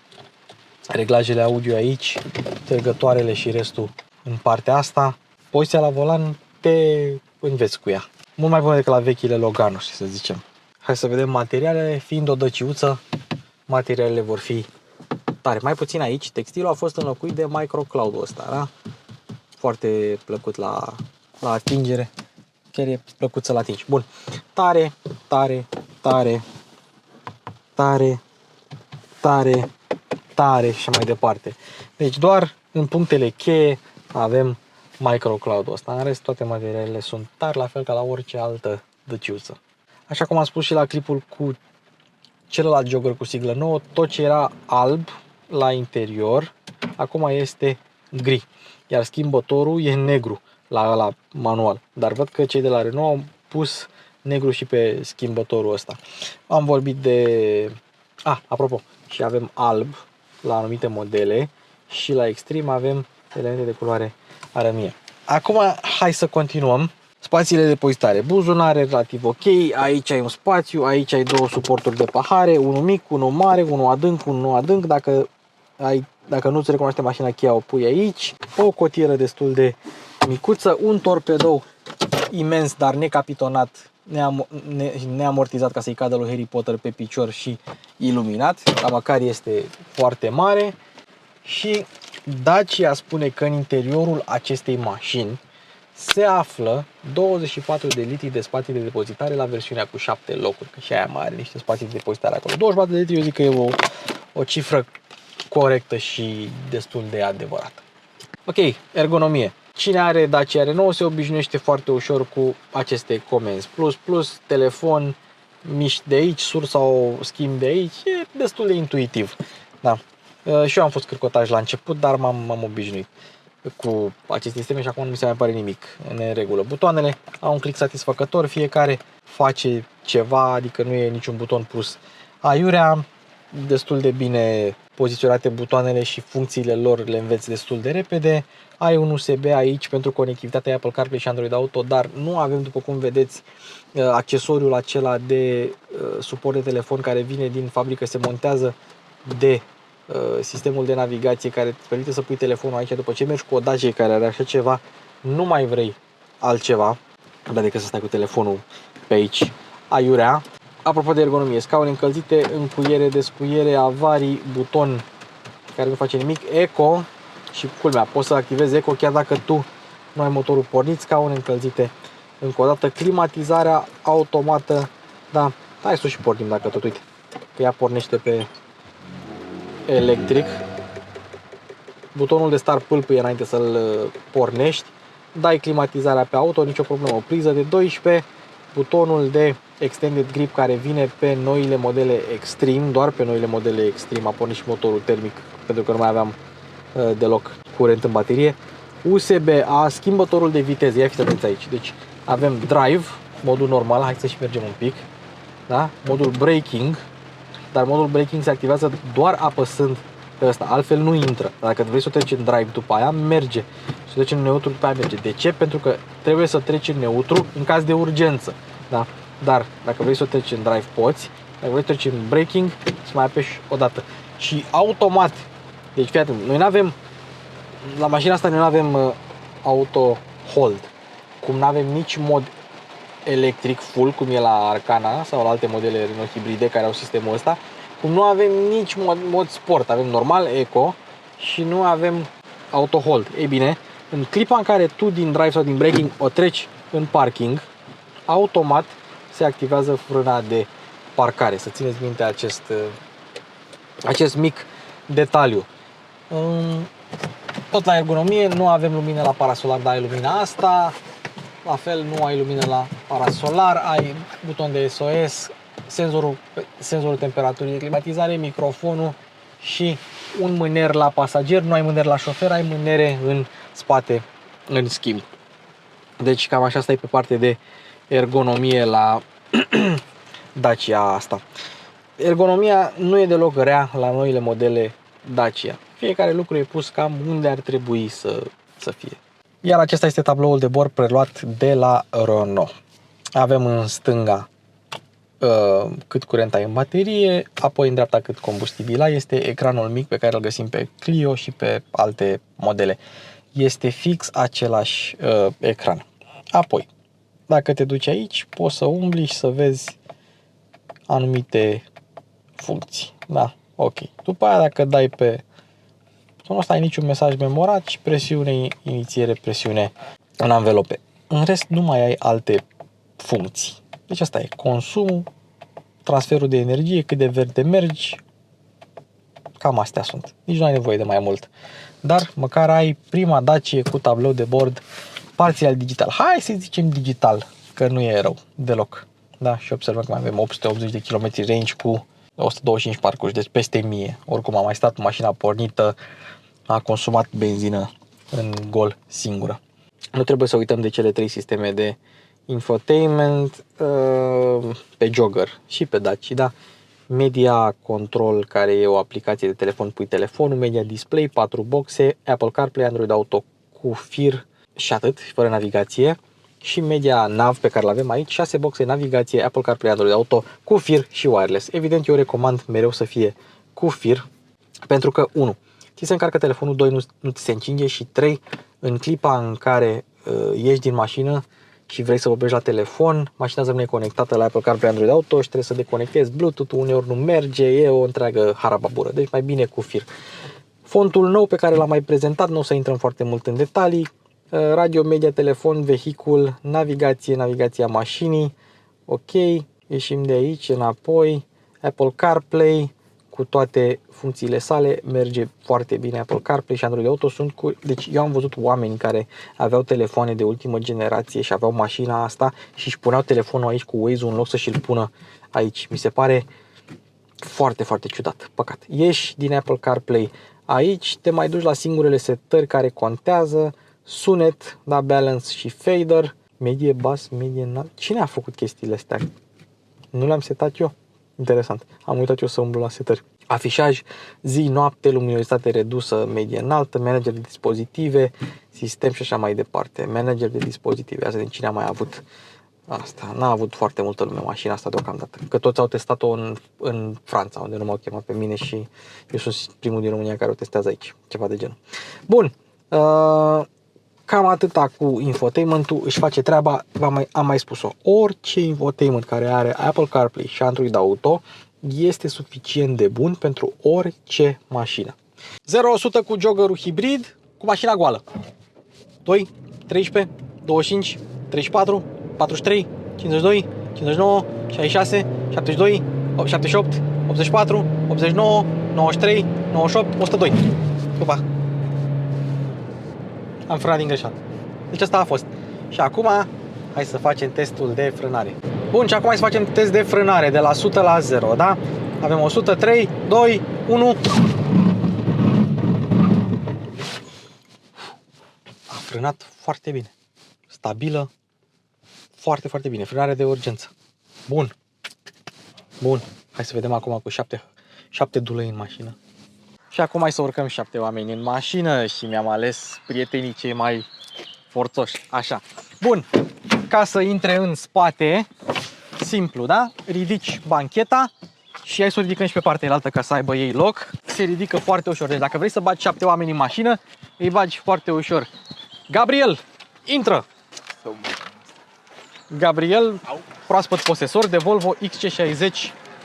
reglajele audio aici, trăgătoarele și restul în partea asta. Poziția la volan te înveți cu ea. Mult mai bună decât la vechile Logano, să zicem. Hai să vedem materialele. Fiind o dăciuță, materialele vor fi tare. Mai puțin aici, textilul a fost înlocuit de Microcloud-ul ăsta, da? Foarte plăcut la atingere. Chiar e plăcut să-l atingi. Bun. Tare, tare, tare, tare, tare, tare și mai departe. Deci doar în punctele cheie avem Microcloud-ul ăsta. În rest, toate materialele sunt tari, la fel ca la orice altă dăciuță. Așa cum am spus și la clipul cu celălalt jogger cu siglă nouă, tot ce era alb la interior, acum este gri. Iar schimbătorul e negru la manual. Dar văd că cei de la Renault au pus negru și pe schimbătorul ăsta. Am vorbit de... apropo, și avem alb la anumite modele și la Extreme avem elemente de culoare arămie. Acum hai să continuăm Spațiile de depozitare, buzunare, relativ ok, aici ai un spațiu, aici ai două suporturi de pahare, unul mic, unul mare, unul adânc, unul adânc, dacă nu-ți recunoaște mașina cheia, o pui aici, o cotieră destul de micuță, un torpedou imens, dar necapitonat, neamortizat ca să-i cadă lui Harry Potter pe picior și iluminat, dar măcar este foarte mare. Și Dacia spune că în interiorul acestei mașini se află 24 de litri de spații de depozitare la versiunea cu 7 locuri, că și aia mai are niște spații de depozitare acolo. 24 de litri, eu zic că e o cifră corectă și destul de adevărată. Ok, ergonomie. Cine are Dacia R9 se obișnuiește foarte ușor cu aceste comenzi. Plus, telefon, miști de aici, sur sau schimb de aici, e destul de intuitiv. Da. Și eu am fost cârcotaj la început, dar m-am obișnuit cu aceste sisteme și acum nu mi se mai pare nimic în regulă. Butoanele au un click satisfăcător, fiecare face ceva, adică nu e niciun buton pus aiurea, destul de bine poziționate butoanele și funcțiile lor le înveți destul de repede. Ai un USB aici pentru conectivitatea Apple CarPlay și Android Auto, dar nu avem, după cum vedeți, accesoriul acela de suport de telefon care vine din fabrică, se montează de sistemul de navigație care îți permite să pui telefonul aici. După ce mergi cu o Dacia care are așa ceva, nu mai vrei altceva decât să stai cu telefonul pe aici aiurea. Apropo de ergonomie, scaune încălzite, încuiere, descuiere, avarii, buton care nu face nimic, eco și culmea, poți să activezi eco chiar dacă tu nu ai motorul pornit, scaune încălzite încă o dată, climatizarea automată, da, hai să o și pornim dacă tot, uite, că ea pornește pe electric, butonul de start pâlpâie înainte să-l pornești, dai climatizarea pe auto, nicio problemă, o priză de 12, butonul de extended grip care vine pe noile modele Extreme, doar pe noile modele Extreme, a pornit și motorul termic pentru că nu mai aveam deloc curent în baterie, USB-A, schimbătorul de viteză, ia fiți atenți aici, deci avem drive, modul normal, hai să și mergem un pic, da? Modul braking, dar modul braking se activează doar apăsând pe ăsta, altfel nu intră. Dacă vrei să treci în drive după aia, merge. Și treci în neutru după aia merge. De ce? Pentru că trebuie să treci în neutru în caz de urgență. Da? Dar dacă vrei să treci în drive poți, dacă vrei să treci în braking, să mai apeși o dată. Și automat, deci fii atent, noi nu avem, la mașina asta noi nu avem auto hold, cum nu avem nici mod electric full, cum e la Arcana sau la alte modele Renault hibride care au sistemul ăsta, cum nu avem nici mod sport, avem normal eco și nu avem auto hold. Ei bine, în clipa în care tu din drive sau din braking o treci în parking, automat se activează frâna de parcare. Să țineți minte acest mic detaliu. Tot la ergonomie, nu avem lumină la parasolar, dar ai lumina asta. La fel, nu ai lumină la parasolar, ai buton de SOS, senzorul temperaturii, climatizare, microfonul și un mâner la pasager. Nu ai mâner la șofer, ai mânere în spate în schimb. Deci cam așa stai pe parte de ergonomie la Dacia asta. Ergonomia nu e deloc rea la noile modele Dacia. Fiecare lucru e pus cam unde ar trebui să fie. Iar acesta este tabloul de bord preluat de la Renault. Avem în stânga cât curent ai în baterie, apoi în dreapta cât combustibil ai. Este ecranul mic pe care îl găsim pe Clio și pe alte modele. Este fix același ecran. Apoi, dacă te duci aici, poți să umbli și să vezi anumite funcții. Da, ok. După aia, dacă dai pe butonul ăsta, ai niciun mesaj memorat și presiune, inițiere, presiune în anvelope. În rest, nu mai ai alte funcții. Deci asta e consumul, transferul de energie, cât de verde mergi, cam astea sunt. Nici nu ai nevoie de mai mult. Dar măcar ai prima Dacia cu tablou de bord parțial digital. Hai să zicem digital, că nu e rău deloc. Da, și observăm că mai avem 880 de km range cu 125 parcuri, deci peste 1000. Oricum a mai stat mașina pornită, a consumat benzină în gol singură. Nu trebuie să uităm de cele 3 sisteme de infotainment pe Jogger și pe Dacia, da? Media Control, care e o aplicație de telefon, pui telefonul, Media Display, 4 boxe, Apple CarPlay, Android Auto cu fir și atât, fără navigație. și media nav pe care l avem aici, 6 boxe navigație, Apple CarPlay, Android Auto, cu fir și wireless. Evident, eu recomand mereu să fie cu fir, pentru că 1. Ți se încarcă telefonul, 2. Nu ți se încinge și 3. În clipa în care ieși din mașină și vrei să vorbești la telefon, mașina îți rămâne conectată la Apple CarPlay, Android Auto și trebuie să deconectezi Bluetooth, uneori nu merge, e o întreagă harababură, deci mai bine cu fir. Fontul nou pe care l-am mai prezentat, nu o să intrăm foarte mult în detalii, radio, media, telefon, vehicul, navigație, navigația mașinii, ok, ieșim de aici înapoi, Apple CarPlay cu toate funcțiile sale, merge foarte bine Apple CarPlay și Android Auto deci eu am văzut oameni care aveau telefoane de ultimă generație și aveau mașina asta și își puneau telefonul aici cu Waze-ul în loc să și-l pună aici. Mi se pare foarte, foarte ciudat, păcat. Ieși din Apple CarPlay aici, te mai duci la singurele setări care contează, sunet, da, balance și fader, medie bass, medie înalt. Cine a făcut chestiile astea? Nu le-am setat eu. Interesant. Am uitat eu să umblu la setări. Afișaj, zi, noapte, luminositate redusă, medie înaltă, manager de dispozitive, sistem și așa mai departe. Manager de dispozitive. Asta din cine a mai avut asta. N-a avut foarte multă lume mașina asta deocamdată. Că toți au testat-o în Franța, unde nu m-au chemat pe mine și eu sunt primul din România care o testează aici. Ceva de genul. Bun. Cam atâta cu infotainment-ul, își face treaba, am mai spus-o. Orice infotainment care are Apple CarPlay și Android Auto este suficient de bun pentru orice mașină. 0-100 cu joggerul hibrid, cu mașina goală. 2, 13, 25, 34, 43, 52, 59, 66, 72, 78, 84, 89, 93, 98, 102. Pupa! Am frânat din greșeală. Deci asta a fost. Și acum hai să facem testul de frânare. Bun, și acum hai să facem test de frânare de la 100 la 0, da? Avem 103, 2, 1. A frânat foarte bine. Stabilă. Foarte, foarte bine. Frânare de urgență. Bun. Bun. Hai să vedem acum cu 7 dulei în mașină. Și acum hai să urcăm 7 oameni în mașină și mi-am ales prietenii cei mai forțoși. Așa. Bun. Ca să intre în spate, simplu, da? Ridici bancheta și hai să o ridicăm și pe partea elaltă ca să aibă ei loc. Se ridică foarte ușor. Deci dacă vrei să bagi 7 oameni în mașină, îi bagi foarte ușor. Gabriel, intră! Gabriel, proaspăt posesor de Volvo XC60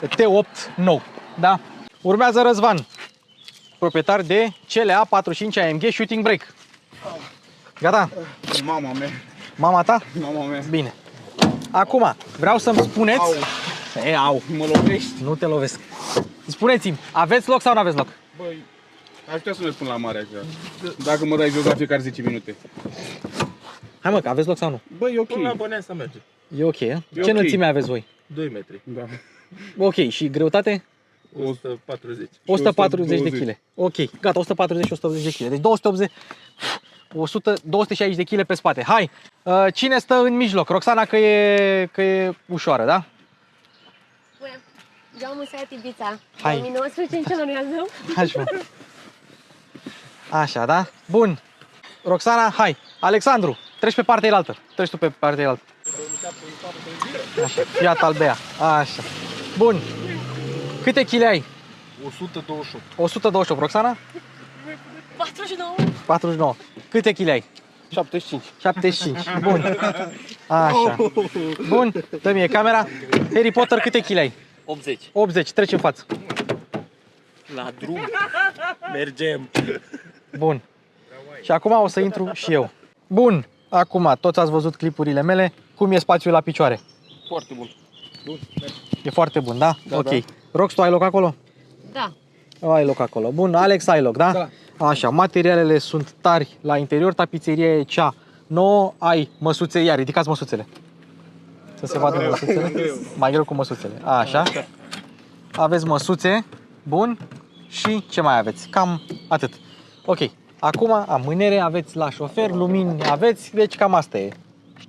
T8 nou. Da? Urmează Răzvan, proprietar de CLA 45 AMG Shooting Brake. Gata? Mama mea. Mama ta? Mama mea. Bine. Acum, vreau să-mi spuneți... Au. Mă lovești? Nu te lovesc. Spuneți-mi, aveți loc sau nu aveți loc? Băi, aș putea să merg până la mare așa. Dacă mă dai jos la fiecare 10 minute. Hai mă, că aveți loc sau nu? Băi, e ok. Până la Băneasa merge. E ok, e? Ce ok. înălțime aveți voi? 2 metri. Da. Ok, și greutate? 140. 140 de 120. kg. Ok, gata, 140 și 180 de kg. Deci 280, 260 de kg pe spate. Hai, cine stă în mijloc? Roxana, că e ușoară, da? Bună! Eu am usat Ibiza. Hai. 2019 în ce an urmează? Hai, mă. Așa, da? Bun. Roxana, hai. Alexandru, treci pe partea elaltă. Treci tu pe partea elaltă. Așa, Fiat Albea. Așa. Bun. Câte kg ai? 128. 128. Roxana? 49. 49. Câte kg ai? 75. 75. Bun. Așa. Bun. Dă-mi camera. Harry Potter, câte kg ai? 80. 80. Treci în față. La drum. Mergem. Bun. Și acum o să intru și eu. Bun. Acum, toți ați văzut clipurile mele. Cum e spațiul la picioare? Foarte bun. E foarte bun, da? Da, ok. da. Rox, tu ai loc acolo? Da. Ai loc acolo. Bun, Alex, ai loc, da? Da. Așa, materialele sunt tari la interior, tapiseria e cea nouă, ai măsuțe, ia, ridicați măsuțele. Să se vadă măsuțele. Mai greu cu măsuțele. Așa. Aveți măsuțe, bun. Și ce mai aveți? Cam atât. Ok. Acum, mânere aveți la șofer, lumini aveți, deci cam asta e.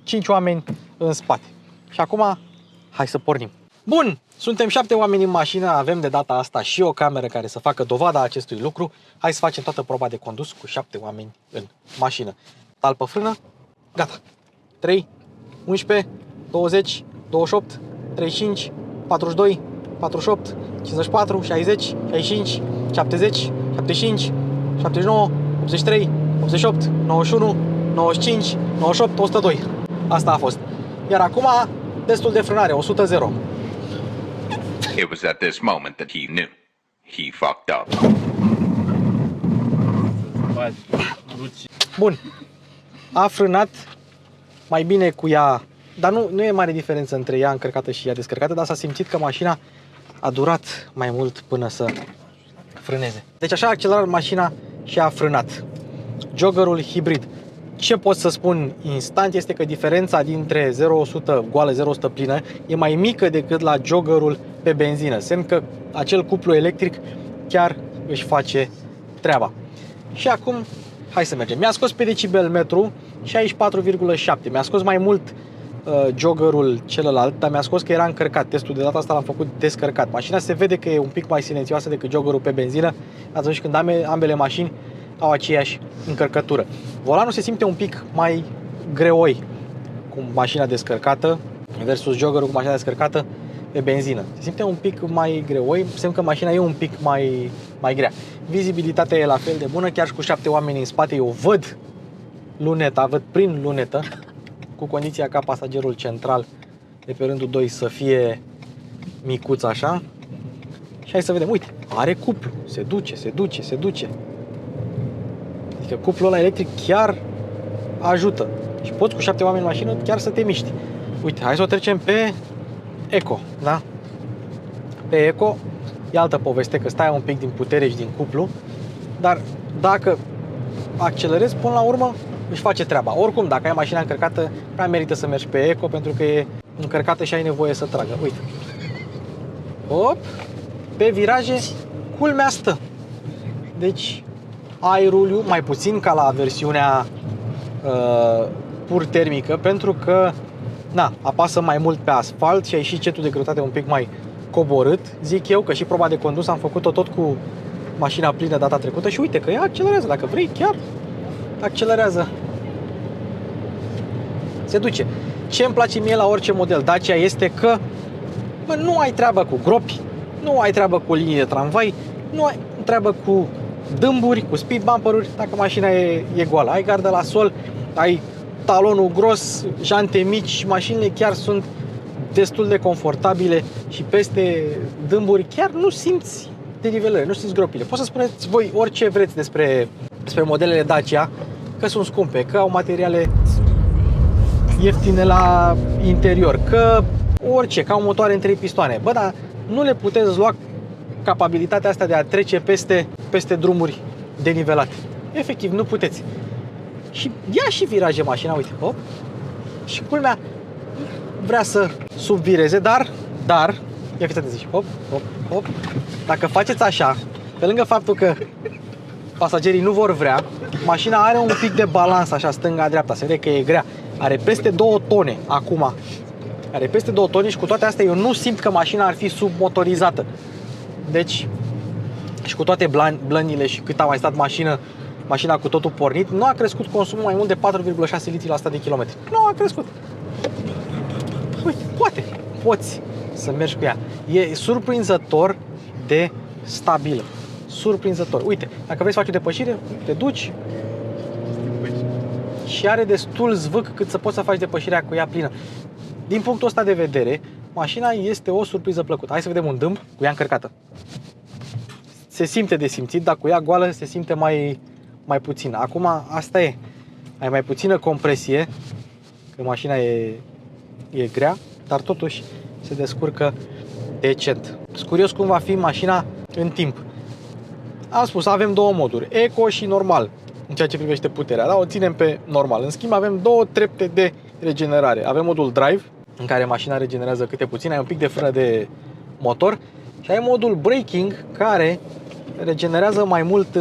5 oameni în spate. Și acum, hai să pornim. Bun, suntem 7 oameni în mașină, avem de data asta și o cameră care să facă dovada acestui lucru. Hai să facem toată proba de condus cu 7 oameni în mașină. Talpă frână, gata. 3, 11, 20, 28, 35, 42, 48, 54, 60, 65, 70, 75, 79, 83, 88, 91, 95, 98, 102. Asta a fost. Iar acum, testul de frânare, 100-0. It was at this moment that he knew. He fucked up. Bun. A frânat mai bine cu ea, dar nu e mare diferență între ea încărcată și ea descărcată, dar s-a simțit că mașina a durat mai mult până să frâneze. Deci așa a accelerat mașina și a frânat. Joggerul hibrid. Ce pot să spun instant este că diferența dintre 0-100 goală, 0-100 plină e mai mică decât la joggerul pe benzină. Semn că acel cuplu electric chiar își face treaba. Și acum, hai să mergem. Mi-a scos pe decibel metru 64,7. Mi-a scos mai mult joggerul celălalt, dar mi-a scos că era încărcat. Testul de data asta l-am făcut descărcat. Mașina se vede că e un pic mai silențioasă decât joggerul pe benzină atunci când ambele mașini au aceeași încărcătură. Volanul se simte un pic mai greoi cu mașina descărcată versus joggerul cu mașina descărcată pe benzină. Se simte un pic mai greoi, semn că mașina e un pic mai grea. Vizibilitatea e la fel de bună, chiar și cu 7 oameni în spate eu văd luneta, văd prin lunetă, cu condiția ca pasagerul central de pe rândul 2 să fie micuț așa. Și hai să vedem, uite, are cuplu, se duce. Adică cuplul ăla electric chiar ajută. Și poți cu 7 oameni în mașină chiar să te miști. Uite, hai să o trecem pe Eco, da? Pe Eco e altă poveste, că stai un pic din putere și din cuplu, dar dacă accelerezi, până la urmă își face treaba. Oricum, dacă ai mașina încărcată, prea merită să mergi pe Eco, pentru că e încărcată și ai nevoie să tragă. Uite. Hop, pe viraje, culmea stă. Deci, aerul mai puțin ca la versiunea pur termică, pentru că apasă mai mult pe asfalt și ai și cetul de greutate un pic mai coborât. Zic eu că și proba de condus am făcut-o tot cu mașina plină data trecută și uite că ea accelerează, dacă vrei chiar accelerează. Se duce. Ce îmi place mie la orice model Dacia este că nu ai treabă cu gropi, nu ai treabă cu linii de tramvai, nu ai treabă cu dâmburi, cu speed bumper-uri, dacă mașina e goală. Ai gardă la sol, ai talonul gros, jante mici, mașinile chiar sunt destul de confortabile și peste dâmburi chiar nu simți denivelări, nu simți gropile. Poți să spuneți voi orice vreți despre modelele Dacia, că sunt scumpe, că au materiale ieftine la interior, că orice, că au motoare în 3 pistoane. Bă, dar nu le puteți lua capabilitatea asta de a trece peste drumuri denivelate. Efectiv, nu puteți. Și ia și viraje mașina, uite, hop. Și culmea vrea să subvireze, dar, ia fiți atenți, hop, hop, hop. Dacă faceți așa, pe lângă faptul că pasagerii nu vor vrea, mașina are un pic de balans așa, stânga-dreapta, se vede că e grea. Are peste 2 tone acum. Are peste 2 tone și cu toate astea eu nu simt că mașina ar fi submotorizată. Deci, și cu toate blănile și cât a mai stat mașina cu totul pornit, nu a crescut consumul mai mult de 4,6 litri la 100 de kilometri. Nu a crescut. Uite, poți să mergi cu ea. E surprinzător de stabilă. Surprinzător. Uite, dacă vrei să faci o depășire, te duci și are destul zvâc cât să poți să faci depășirea cu ea plină. Din punctul ăsta de vedere, mașina este o surpriză plăcută. Hai să vedem un dâmb cu ea încărcată. Se simte de simțit, dar cu ea goală se simte mai puțin. Acum asta e. Ai mai puțină compresie, că mașina e grea, dar totuși se descurcă decent. Sunt curios cum va fi mașina în timp. Am spus, avem 2 moduri, Eco și normal, în ceea ce privește puterea, da? O ținem pe normal. În schimb, avem 2 trepte de regenerare. Avem modul Drive, în care mașina regenerează câte puțin, ai un pic de frână de motor, și ai modul Braking, care regenerează mai mult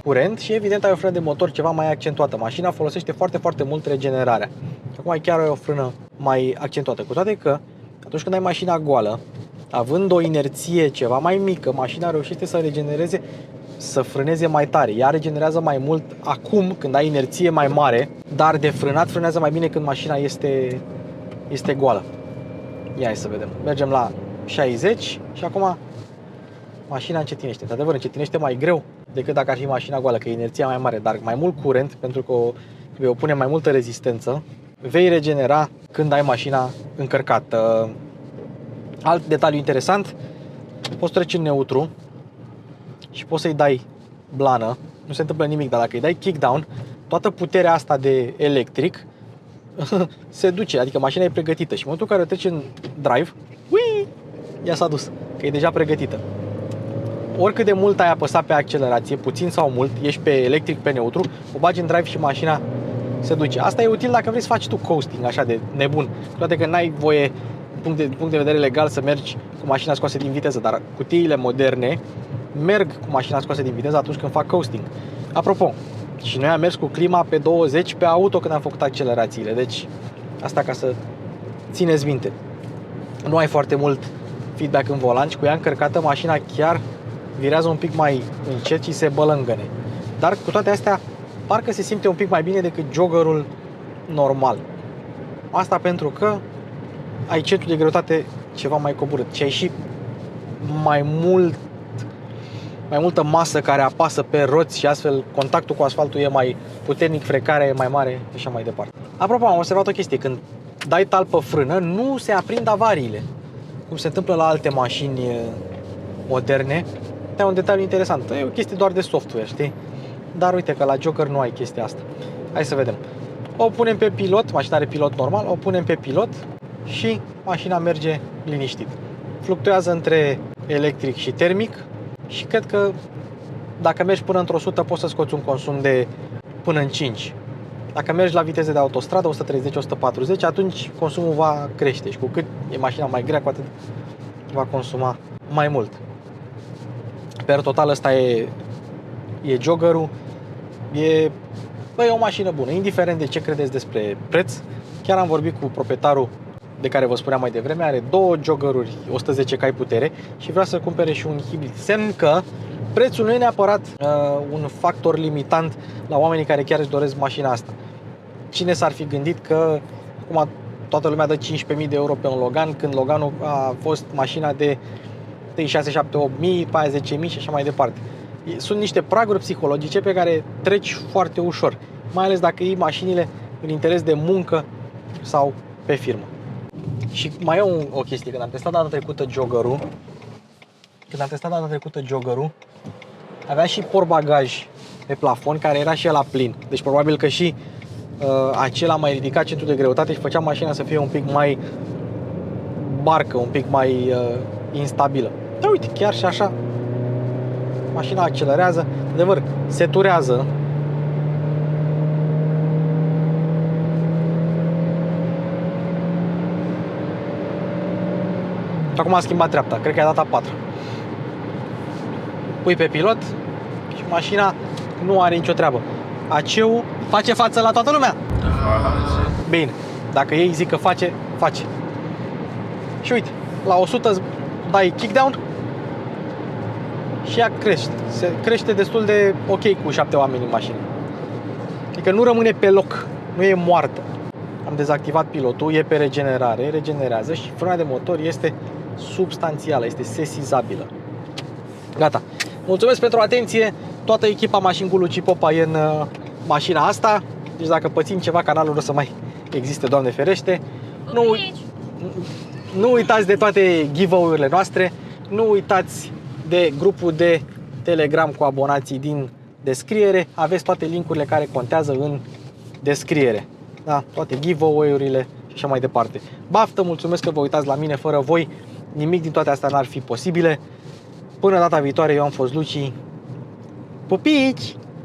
curent și evident ai o frână de motor ceva mai accentuată. Mașina folosește foarte, foarte mult regenerarea. Acum chiar ai o frână mai accentuată, cu toate că atunci când ai mașina goală, având o inerție ceva mai mică, mașina reușește să regenereze, să frâneze mai tare. Ea regenerează mai mult acum când ai inerție mai mare, dar de frânat frânează mai bine când mașina este este goală. Ia hai să vedem. Mergem la 60 și acum mașina încetinește. Într-adevăr, încetinește mai greu decât dacă ar fi mașina goală, că e inerția mai mare, dar mai mult curent, pentru că vei opune mai multă rezistență, vei regenera când ai mașina încărcată. Alt detaliu interesant, poți trece în neutru și poți să-i dai blană, nu se întâmplă nimic, dar dacă îi dai kickdown, toată puterea asta de electric se duce, adică mașina e pregătită și în momentul în care treci în drive, ui, ea s-a dus, că e deja pregătită. Oricât de mult ai apăsat pe accelerație, puțin sau mult, ești pe electric, pe neutru, o bagi în drive și mașina se duce. Asta e util dacă vrei să faci tu coasting, așa de nebun. Cu toate că n-ai voie, din punct de vedere legal, să mergi cu mașina scoasă din viteză, dar cutiile moderne merg cu mașina scoasă din viteză atunci când fac coasting. Apropo, și noi am mers cu clima pe 20 pe auto când am făcut accelerațiile, deci asta ca să țineți minte. Nu ai foarte mult feedback în volan și cu ea încărcată mașina chiar virează un pic mai încet și se bălângăne. Dar cu toate astea, parcă se simte un pic mai bine decât joggerul normal. Asta pentru că ai centru de greutate ceva mai coborât și ai și mai multă masă care apasă pe roți și astfel contactul cu asfaltul e mai puternic, frecarea e mai mare și așa mai departe. Apropo, am observat o chestie, când dai talpă frână, nu se aprind avariile, cum se întâmplă la alte mașini moderne. E un detaliu interesant, e o chestie doar de software, știi? Dar uite că la Jogger nu ai chestia asta. Hai să vedem. O punem pe pilot, mașina are pilot normal, o punem pe pilot și mașina merge liniștit. Fluctuează între electric și termic și cred că dacă mergi până într-o 100 poți să scoți un consum de până în 5. Dacă mergi la viteze de autostradă, 130-140, atunci consumul va crește și cu cât e mașina mai grea, cu atât va consuma mai mult. Per total ăsta e Joggerul. E o mașină bună, indiferent de ce credeți despre preț. Chiar am vorbit cu proprietarul de care vă spuneam mai devreme, are 2 Joggeruri 110 cai putere și vrea să cumpere și un hibrid. Semn că prețul nu e neapărat un factor limitant la oamenii care chiar își doresc mașina asta. Cine s-ar fi gândit că acum toată lumea dă 15.000 de euro pe un Logan, când Loganul a fost mașina de 6, 7, 8 mii, pe aia 10.000 și așa mai departe. Sunt niște praguri psihologice pe care treci foarte ușor, mai ales dacă iei mașinile în interes de muncă sau pe firmă. Și mai e o chestie, când am testat data trecută Joggerul, avea și portbagaj pe plafon care era și el la plin. Deci probabil că și acela mai ridicat centrul de greutate și făcea mașina să fie un pic mai barcă, un pic mai instabilă. Dar uite, chiar și așa mașina accelerează, adevăr, se turează. Acum a schimbat treapta, cred că e data 4. Pui pe pilot și mașina nu are nicio treabă. AC-ul face față la toată lumea. Bine, dacă ei zic că face. Și uite, la 100 dai kickdown și ea crește. Se crește destul de ok cu 7 oameni în mașină. Adică nu rămâne pe loc, nu e moartă. Am dezactivat pilotul, e pe regenerare, regenerează și frâna de motor este substanțială, este sesizabilă. Gata. Mulțumesc pentru atenție. Toată echipa Mașini cu Luci Popa e în mașina asta. Deci dacă pățim ceva, canalul o să mai existe, Doamne ferește. Nu uitați de toate giveaway-urile noastre. Nu uitați de grupul de Telegram cu abonații din descriere. Aveți toate linkurile care contează în descriere. Da, toate giveaway-urile și așa mai departe. Baftă, mulțumesc că vă uitați la mine. Fără voi nimic din toate astea n-ar fi posibile. Până data viitoare, eu am fost Luci. Pupici!